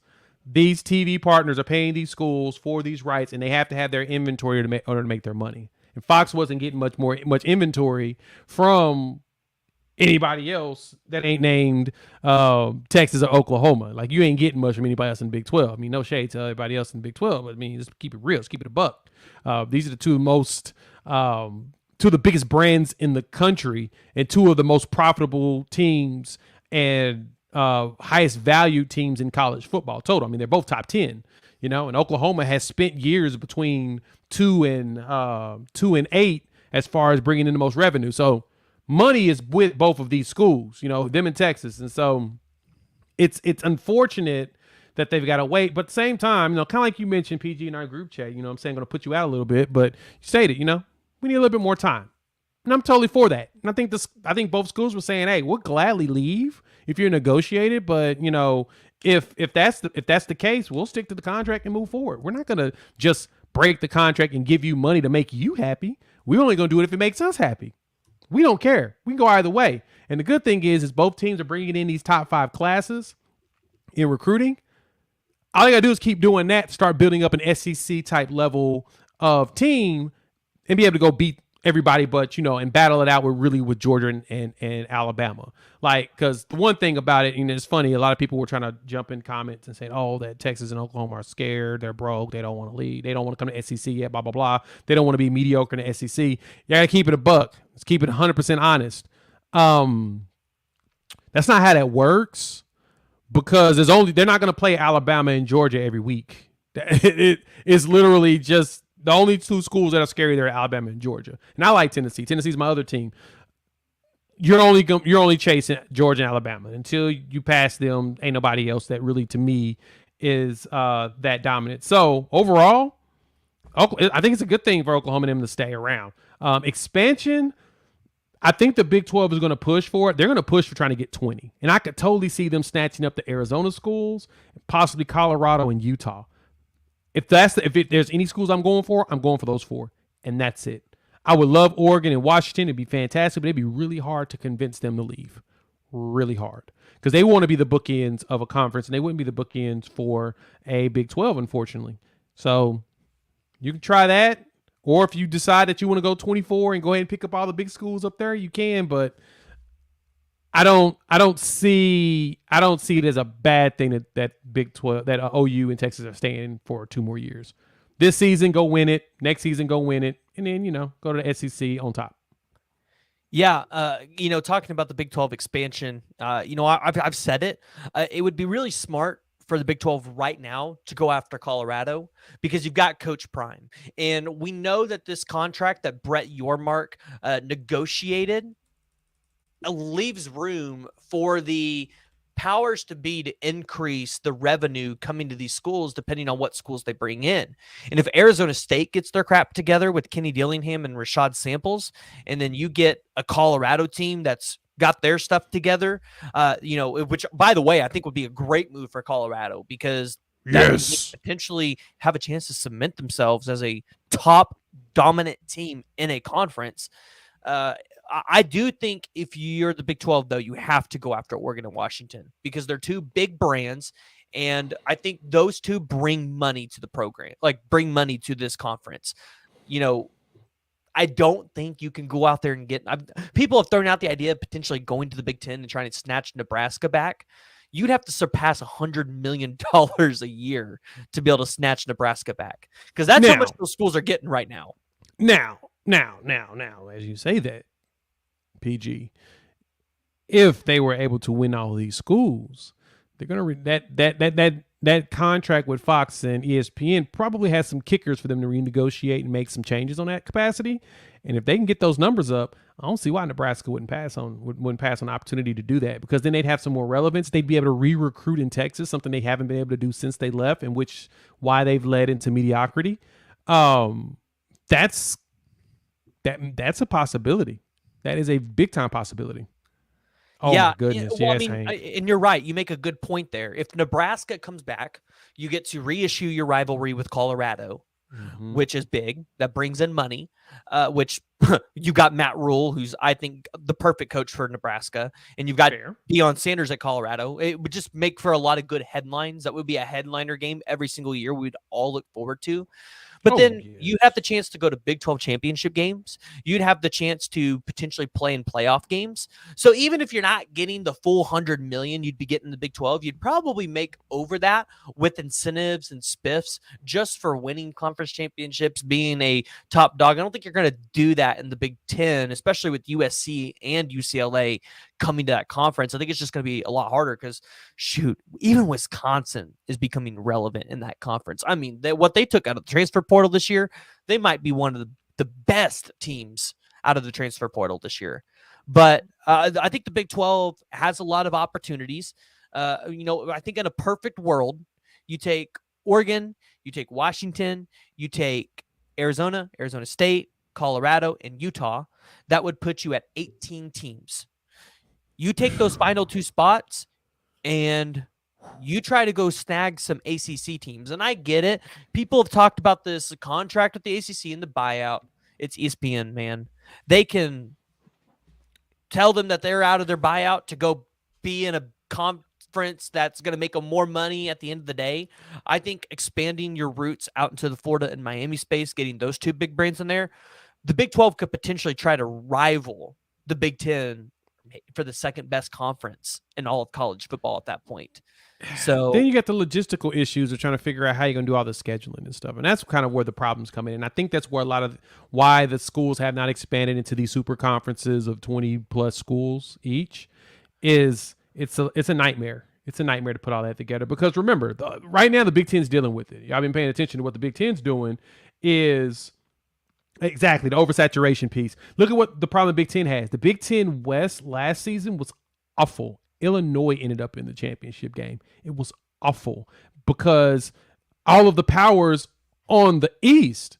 these TV partners are paying these schools for these rights, and they have to have their inventory in order to make their money. And Fox wasn't getting much inventory from anybody else that ain't named Texas or Oklahoma. Like you ain't getting much from anybody else in the Big 12. I mean, no shade to everybody else in the Big 12, but I mean, just keep it real, just keep it a buck. These are the two of the biggest brands in the country and 2 of the most profitable teams and highest valued teams in college football total. I mean, they're both top 10, and Oklahoma has spent years between 2 and 8 as far as bringing in the most revenue. So money is with both of these schools, them in Texas. And so it's unfortunate that they've got to wait, but at the same time, kind of like you mentioned, PG, in our group chat, I'm saying, going to put you out a little bit, but you stated, we need a little bit more time. And I'm totally for that. And I think both schools were saying, hey, we'll gladly leave if you're negotiated, but if that's the case, we'll stick to the contract and move forward. We're not gonna just break the contract and give you money to make you happy. We're only gonna do it if it makes us happy. We don't care. We can go either way. And the good thing is both teams are bringing in these top 5 classes in recruiting. All you gotta do is keep doing that, start building up an SEC type level of team, and be able to go beat everybody, but and battle it out with Georgia and Alabama. Like, because the one thing about it, it's funny, a lot of people were trying to jump in comments and say, oh, that Texas and Oklahoma are scared, they're broke, they don't want to lead, they don't want to come to SEC yet, blah blah blah. They don't want to be mediocre in the SEC. You gotta keep it a buck. Let's keep it 100% honest. That's not how that works, because they're not gonna play Alabama and Georgia every week. It is literally just the only 2 schools that are scary there are Alabama and Georgia. And I like Tennessee. Tennessee's my other team. You're only chasing Georgia and Alabama until you pass them. Ain't nobody else that really, to me, is that dominant. So overall, I think it's a good thing for Oklahoma and them to stay around. Expansion, I think the Big 12 is going to push for it. They're going to push for trying to get 20, and I could totally see them snatching up the Arizona schools, possibly Colorado and Utah. If there's any schools I'm going for those 4, and that's it. I would love Oregon and Washington. It'd be fantastic, but it'd be really hard to convince them to leave. Really hard. Because they want to be the bookends of a conference, and they wouldn't be the bookends for a Big 12, unfortunately. So you can try that, or if you decide that you want to go 24 and go ahead and pick up all the big schools up there, you can, but I don't see it as a bad thing that Big 12, that OU and Texas are staying for 2 more years. This season, go win it. Next season, go win it, and then go to the SEC on top. Yeah, talking about the Big 12 expansion, I've said it. It would be really smart for the Big 12 right now to go after Colorado because you've got Coach Prime, and we know that this contract that Brett Yormark negotiated leaves room for the powers to be to increase the revenue coming to these schools depending on what schools they bring in. And if Arizona State gets their crap together with Kenny Dillingham and Rashad Samples, and then you get a Colorado team that's got their stuff together, which, by the way, I think would be a great move for Colorado, because that means they could potentially have a chance to cement themselves as a top dominant team in a conference. I do think if you're the Big 12, though, you have to go after Oregon and Washington, because they're two big brands. And I think those two bring money to the program, like bring money to this conference. I don't think you can go out there and get people have thrown out the idea of potentially going to the Big Ten and trying to snatch Nebraska back. You'd have to surpass $100 million a year to be able to snatch Nebraska back, because that's how much those schools are getting right now. Now, as you say that, PG, if they were able to win all these schools, they're going to that contract with Fox and ESPN probably has some kickers for them to renegotiate and make some changes on that capacity. And if they can get those numbers up, I don't see why Nebraska wouldn't pass on the opportunity to do that, because then they'd have some more relevance. They'd be able to re-recruit in Texas, something they haven't been able to do since they left, and why they've led into mediocrity. That's a possibility. That is a big time possibility. Oh, yeah, my goodness. Well, yes, and you're right. You make a good point there. If Nebraska comes back, you get to reissue your rivalry with Colorado, which is big. That brings in money, which you got Matt Rule, who's, I think, the perfect coach for Nebraska. And you've got Deion Sanders at Colorado. It would just make for a lot of good headlines. That would be a headliner game every single year we'd all look forward to. But then you have the chance to go to Big 12 championship games. You'd have the chance to potentially play in playoff games. So even if you're not getting the full $100 million you'd be getting in the Big 12, you'd probably make over that with incentives and spiffs just for winning conference championships, being a top dog. I don't think you're going to do that in the Big 10, especially with USC and UCLA coming to that conference. I think it's just going to be a lot harder, because even Wisconsin is becoming relevant in that conference. I mean, what they took out of the transfer portal this year, they might be one of the best teams out of the transfer portal this year. But I think the Big 12 has a lot of opportunities. I think in a perfect world, you take Oregon, you take Washington, you take Arizona State, Colorado, and Utah. That would put you at 18 teams. You take those final two spots and you try to go snag some ACC teams. And I get it. People have talked about this contract with the ACC and the buyout. It's ESPN, man. They can tell them that they're out of their buyout to go be in a conference that's going to make them more money at the end of the day. I think expanding your roots out into the Florida and Miami space, getting those two big brands in there, the Big 12 could potentially try to rival the Big 10 for the second best conference in all of college football at that point. So then you get the logistical issues of trying to figure out how you're going to do all the scheduling and stuff. And that's kind of where the problems come in. And I think that's where why the schools have not expanded into these super conferences of 20 plus schools each is it's a nightmare. It's a nightmare to put all that together, because remember, right now the Big Ten's dealing with it. Y'all been paying attention to what the Big Ten's doing is exactly the oversaturation piece. Look at what the problem the Big Ten has. The Big Ten West last season was awful. Illinois ended up in the championship game. It was awful because all of the powers on the East,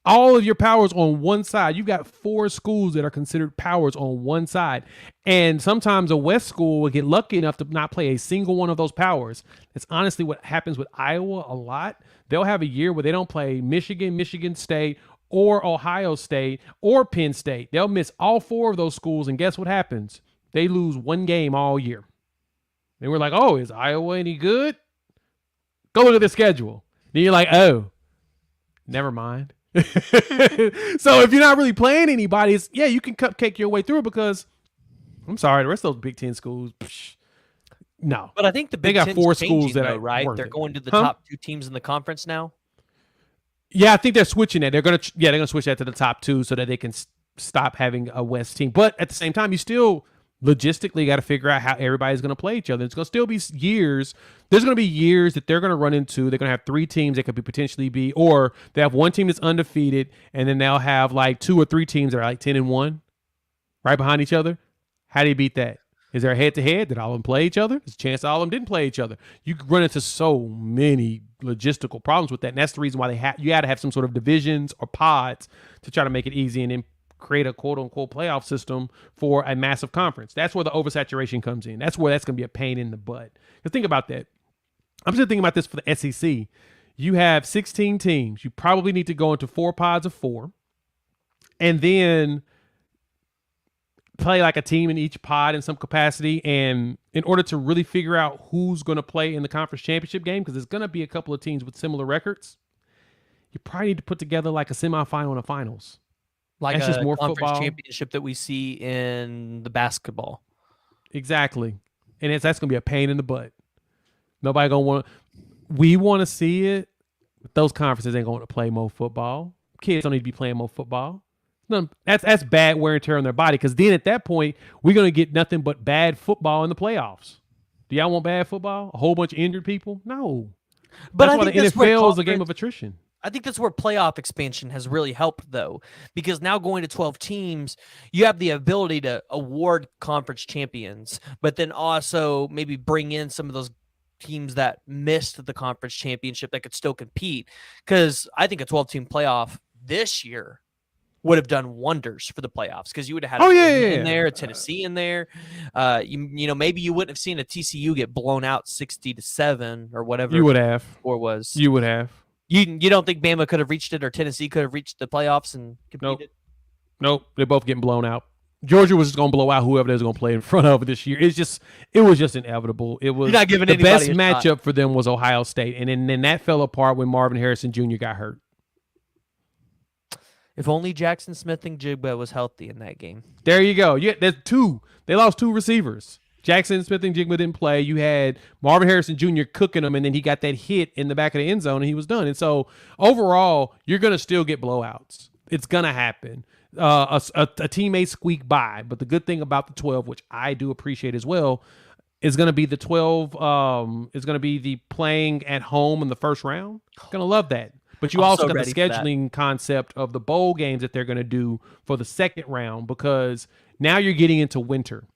all of your powers on one side, you've got 4 schools that are considered powers on one side. And sometimes a West school will get lucky enough to not play a single one of those powers. That's honestly what happens with Iowa a lot. They'll have a year where they don't play Michigan State, or Ohio State, or Penn State. They'll miss all 4 of those schools, and guess what happens? They lose one game all year. And we're like, oh, is Iowa any good? Go look at the schedule. Then you're like, oh, never mind. So if you're not really playing anybody, you can cupcake your way through it, because, I'm sorry, the rest of those Big Ten schools, no. But I think they got 4 schools that are right. They're going to the top 2 teams in the conference now. Yeah, I think they're switching that. They're gonna switch that to the top 2 so that they can stop having a West team. But at the same time, you still logistically got to figure out how everybody's going to play each other. It's going to still be years. There's going to be years that they're going to run into. They're going to have 3 teams that could potentially be, or they have 1 team that's undefeated, and then they'll have like 2 or 3 teams that are like 10-1, right behind each other. How do you beat that? Is there a head-to-head? Did all of them play each other? There's a chance all of them didn't play each other. You run into so many logistical problems with that, and that's the reason why you got to have some sort of divisions or pods to try to make it easy, and then create a quote unquote playoff system for a massive conference. That's where the oversaturation comes in. That's where that's going to be a pain in the butt. Because think about that. I'm just thinking about this for the SEC. You have 16 teams. You probably need to go into 4 pods of 4, and then play like a team in each pod in some capacity. And in order to really figure out who's going to play in the conference championship game, because there's going to be a couple of teams with similar records, you probably need to put together like a semifinal and a finals. Like that's a just more conference football championship that we see in the basketball. Exactly. And that's going to be a pain in the butt. Nobody going to want. We want to see it, but those conferences ain't going to play more football. Kids don't need to be playing more football. That's bad wear and tear on their body, because then at that point, we're going to get nothing but bad football in the playoffs. Do y'all want bad football? A whole bunch of injured people? No. But that's why the NFL is a game of attrition. I think that's where playoff expansion has really helped, though, because now going to 12 teams, you have the ability to award conference champions, but then also maybe bring in some of those teams that missed the conference championship that could still compete. Because I think a 12-team playoff this year would have done wonders for the playoffs, because you would have had in there, a Tennessee in there. You know, maybe you wouldn't have seen a TCU get blown out 60-7 or whatever. You would have. Or was. You would have. You don't think Bama could have reached it, or Tennessee could have reached the playoffs and competed? Nope. They're both getting blown out. Georgia was just going to blow out whoever they was going to play in front of this year. It was just inevitable. It was. You're not giving the best matchup for them was Ohio State, and then that fell apart when Marvin Harrison Jr. got hurt. If only Jackson Smith and Jigba was healthy in that game. There you go. Yeah, there's 2. They lost 2 receivers. Jackson Smith and Jigba didn't play. You had Marvin Harrison Jr. cooking them, and then he got that hit in the back of the end zone, and he was done. And so overall, you're going to still get blowouts. It's going to happen. A team may squeak by, but the good thing about the 12, which I do appreciate as well, is going to be the 12. Is going to be the playing at home in the first round. Going to love that. But you also got the scheduling concept of the bowl games that they're going to do for the second round, because now you're getting into winter.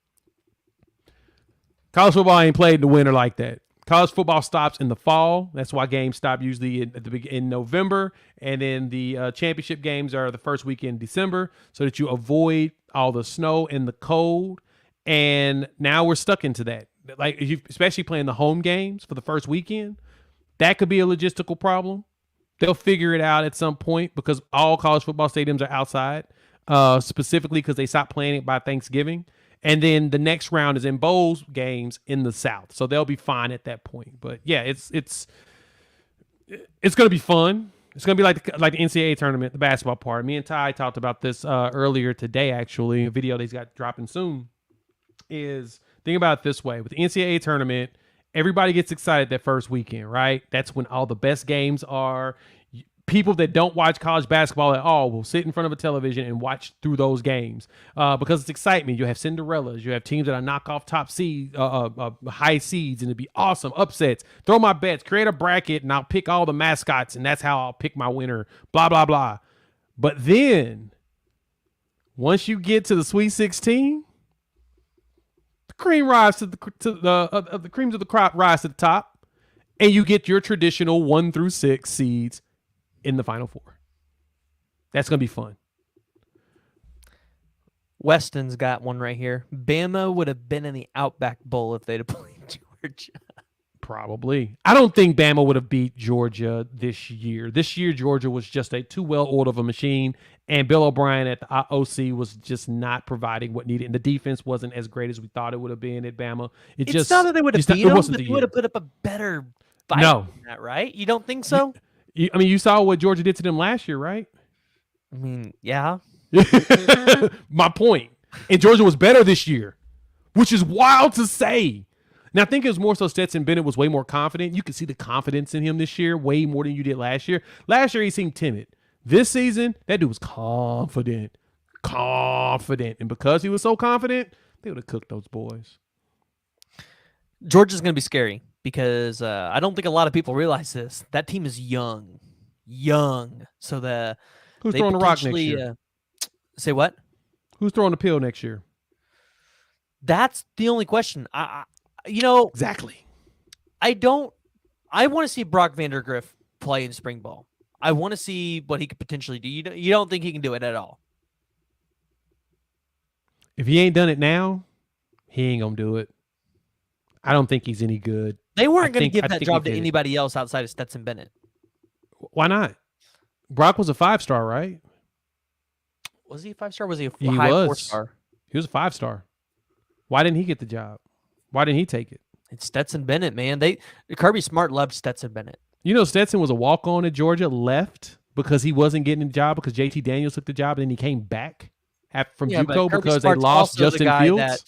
College football ain't played in the winter like that. College football stops in the fall. That's why games stop usually in November. And then the championship games are the first weekend in December, so that you avoid all the snow and the cold. And now we're stuck into that. Like, especially playing the home games for the first weekend, that could be a logistical problem. They'll figure it out at some point, because all college football stadiums are outside, specifically because they stopped playing it by Thanksgiving. And then the next round is in bowl games in the South, so they'll be fine at that point. But yeah, it's going to be fun. It's going to be like the NCAA tournament, the basketball part. Me and Ty talked about this earlier today, actually. A video they've got dropping soon. Is think about it this way: with the NCAA tournament, everybody gets excited that first weekend, right? That's when all the best games are. People that don't watch college basketball at all will sit in front of a television and watch through those games because it's excitement. You have Cinderellas. You have teams that are knockoff top seed, high seeds, and it'd be awesome. Upsets. Throw my bets. Create a bracket, and I'll pick all the mascots, and that's how I'll pick my winner. Blah, blah, blah. But then, once you get to the Sweet 16, the cream rise to the creams of the crop rise to the top, and you get your traditional 1 through 6 seeds in the Final Four. That's going to be fun. Weston's got one right here. Bama would have been in the Outback Bowl if they'd have played Georgia. Probably. I don't think Bama would have beat Georgia this year. This year, Georgia was just a too well-oiled of a machine, and Bill O'Brien at the OC was just not providing what needed, and the defense wasn't as great as we thought it would have been at Bama. It's not that they would have beat them, but they would have put up a better fight than that, right? You don't think so? You saw what Georgia did to them last year, right? I mean, yeah. My point. And Georgia was better this year, which is wild to say. Now, I think it was more so Stetson Bennett was way more confident. You could see the confidence in him this year way more than you did last year. Last year, he seemed timid. This season, that dude was confident. And because he was so confident, they would have cooked those boys. Georgia's going to be scary because I don't think a lot of people realize this. That team is young. So who's throwing the rock next year? Say what? Who's throwing the pill next year? That's the only question. Exactly. I want to see Brock Vandergriff play in spring ball. I want to see what he could potentially do. You don't think he can do it at all? If he ain't done it now, he ain't gonna do it. I don't think he's any good. They weren't going to give I that think job we to did it. anybody else outside of Stetson Bennett. Why not? Brock was a 5-star, right? Was he a 5-star? Was he a He high was. 4-star? He was a 5-star. Why didn't he get the job? Why didn't he take it? It's Stetson Bennett, man. Kirby Smart loved Stetson Bennett. You know, Stetson was a walk-on at Georgia, left because he wasn't getting the job because JT Daniels took the job, and then he came back from JUCO because they lost Justin Fields. That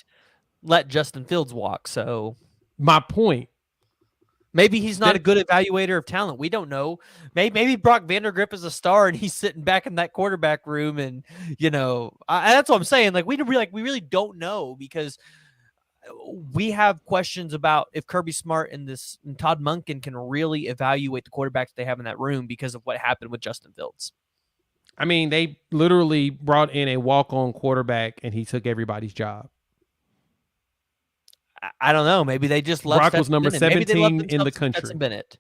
let Justin Fields walk. So my point. Maybe he's not a good evaluator of talent. We don't know. Maybe Brock Vandergriff is a star and he's sitting back in that quarterback room, and that's what I'm saying. Like we really don't know, because we have questions about if Kirby Smart and Todd Monken can really evaluate the quarterbacks they have in that room because of what happened with Justin Fields. I mean, they literally brought in a walk-on quarterback and he took everybody's job. I don't know. Maybe they just love Brock was number 17 in the country. Stetson Bennett.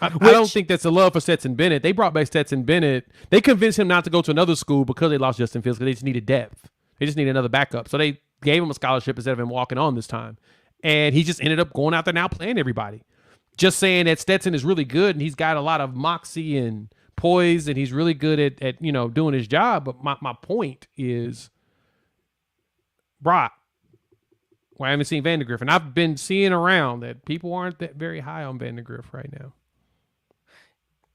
I don't think that's a love for Stetson Bennett. They brought back Stetson Bennett. They convinced him not to go to another school because they lost Justin Fields, because they just needed depth. They just needed another backup. So they gave him a scholarship instead of him walking on this time. And he just ended up going out there now playing everybody. Just saying that Stetson is really good and he's got a lot of moxie and poise and he's really good at doing his job. But my point is, Brock, well, I haven't seen Vandergriff, and I've been seeing around that people aren't that very high on Vandergriff right now.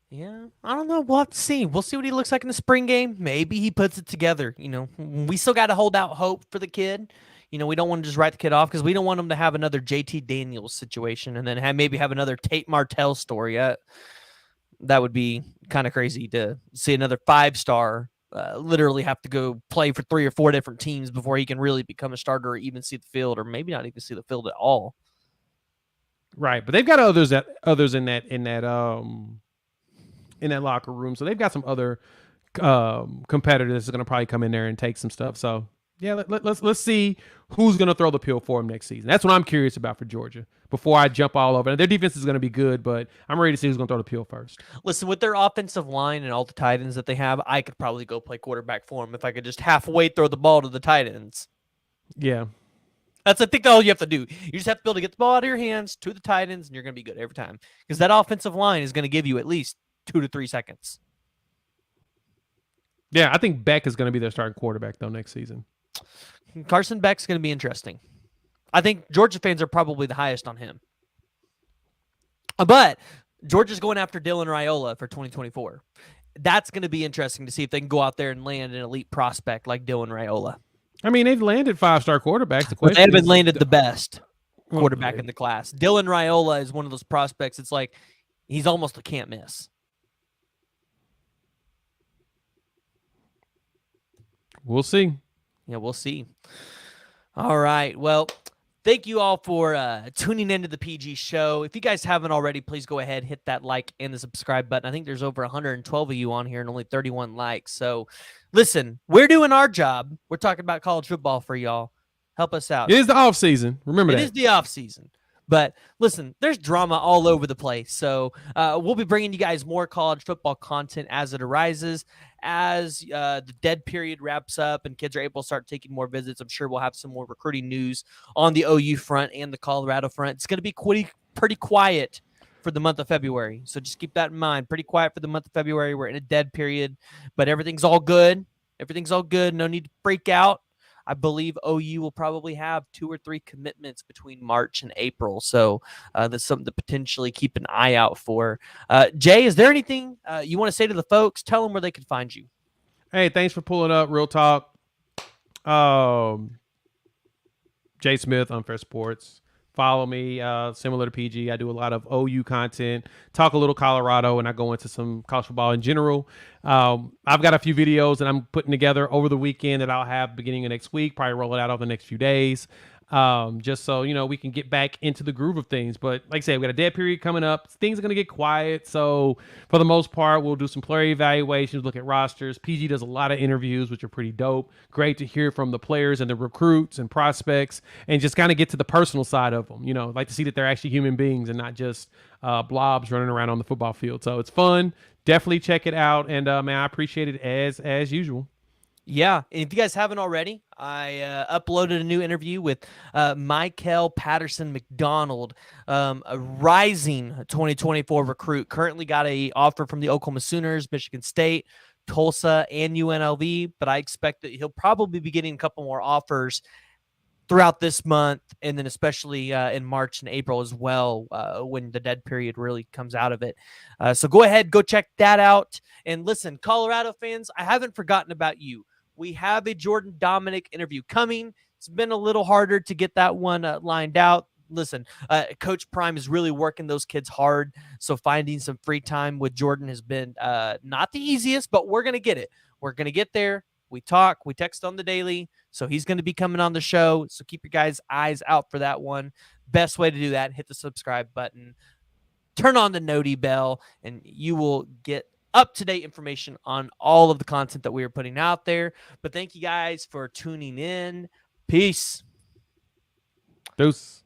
Yeah, I don't know. We'll have to see. We'll see what he looks like in the spring game. Maybe he puts it together. We still got to hold out hope for the kid. We don't want to just write the kid off, because we don't want him to have another JT Daniels situation and then maybe have another Tate Martell story. That would be kind of crazy to see another 5-star literally have to go play for 3 or 4 different teams before he can really become a starter or even see the field, or maybe not even see the field at all. Right, but they've got others in that locker room, so they've got some other competitors that's going to probably come in there and take some stuff. So yeah, let's see who's going to throw the pill for him next season. That's what I'm curious about for Georgia before I jump all over. And their defense is going to be good, but I'm ready to see who's going to throw the pill first. Listen, with their offensive line and all the tight ends that they have, I could probably go play quarterback for them if I could just halfway throw the ball to the tight ends. Yeah. I think all you have to do. You just have to be able to get the ball out of your hands to the tight ends, and you're going to be good every time, because that offensive line is going to give you at least 2 to 3 seconds. Yeah, I think Beck is going to be their starting quarterback, though, next season. Carson Beck's going to be interesting. I think Georgia fans are probably the highest on him. But Georgia's going after Dylan Raiola for 2024. That's going to be interesting to see if they can go out there and land an elite prospect like Dylan Raiola. I mean, they've landed 5-star quarterbacks. But they haven't landed the best quarterback in the class. Dylan Raiola is one of those prospects. It's like he's almost a can't miss. We'll see. Yeah, we'll see. All right. Well, thank you all for tuning into the PG show. If you guys haven't already, please go ahead, hit that like and the subscribe button. I think there's over 112 of you on here and only 31 likes. So listen, we're doing our job. We're talking about college football for y'all. Help us out. It is the off season. Remember that. It is the off season. But listen, there's drama all over the place. So we'll be bringing you guys more college football content as it arises. As the dead period wraps up and kids are able to start taking more visits, I'm sure we'll have some more recruiting news on the OU front and the Colorado front. It's going to be pretty quiet for the month of February. So just keep that in mind. Pretty quiet for the month of February. We're in a dead period, but everything's all good. Everything's all good. No need to freak out. I believe OU will probably have 2 or 3 commitments between March and April. So that's something to potentially keep an eye out for. Jay, is there anything you want to say to the folks? Tell them where they can find you. Hey, thanks for pulling up. Real talk. Jay Smith, Unfair Sports. Follow me, similar to PG. I do a lot of OU content, talk a little Colorado, and I go into some college football in general. I've got a few videos that I'm putting together over the weekend that I'll have beginning of next week, probably roll it out over the next few days, just so, we can get back into the groove of things. But like I said, we got a dead period coming up. Things are going to get quiet. So for the most part, we'll do some player evaluations, look at rosters. PG does a lot of interviews, which are pretty dope. Great to hear from the players and the recruits and prospects, and just kind of get to the personal side of them. Like to see that they're actually human beings and not just blobs running around on the football field. So it's fun. Definitely check it out. And man, I appreciate it as usual. Yeah, and if you guys haven't already, I uploaded a new interview with Michael Patterson McDonald, a rising 2024 recruit. Currently got a offer from the Oklahoma Sooners, Michigan State, Tulsa, and UNLV, but I expect that he'll probably be getting a couple more offers throughout this month, and then especially in March and April as well, when the dead period really comes out of it. So go ahead, go check that out. And listen, Colorado fans, I haven't forgotten about you. We have a Jordan Dominic interview coming. It's been a little harder to get that one lined out. Listen, Coach Prime is really working those kids hard. So finding some free time with Jordan has been not the easiest, but we're going to get it. We're going to get there. We talk, we text on the daily. So he's going to be coming on the show. So keep your guys' eyes out for that one. Best way to do that, hit the subscribe button, turn on the noti bell, and you will get up-to-date information on all of the content that we are putting out there. But thank you guys for tuning in. Peace. Deuce.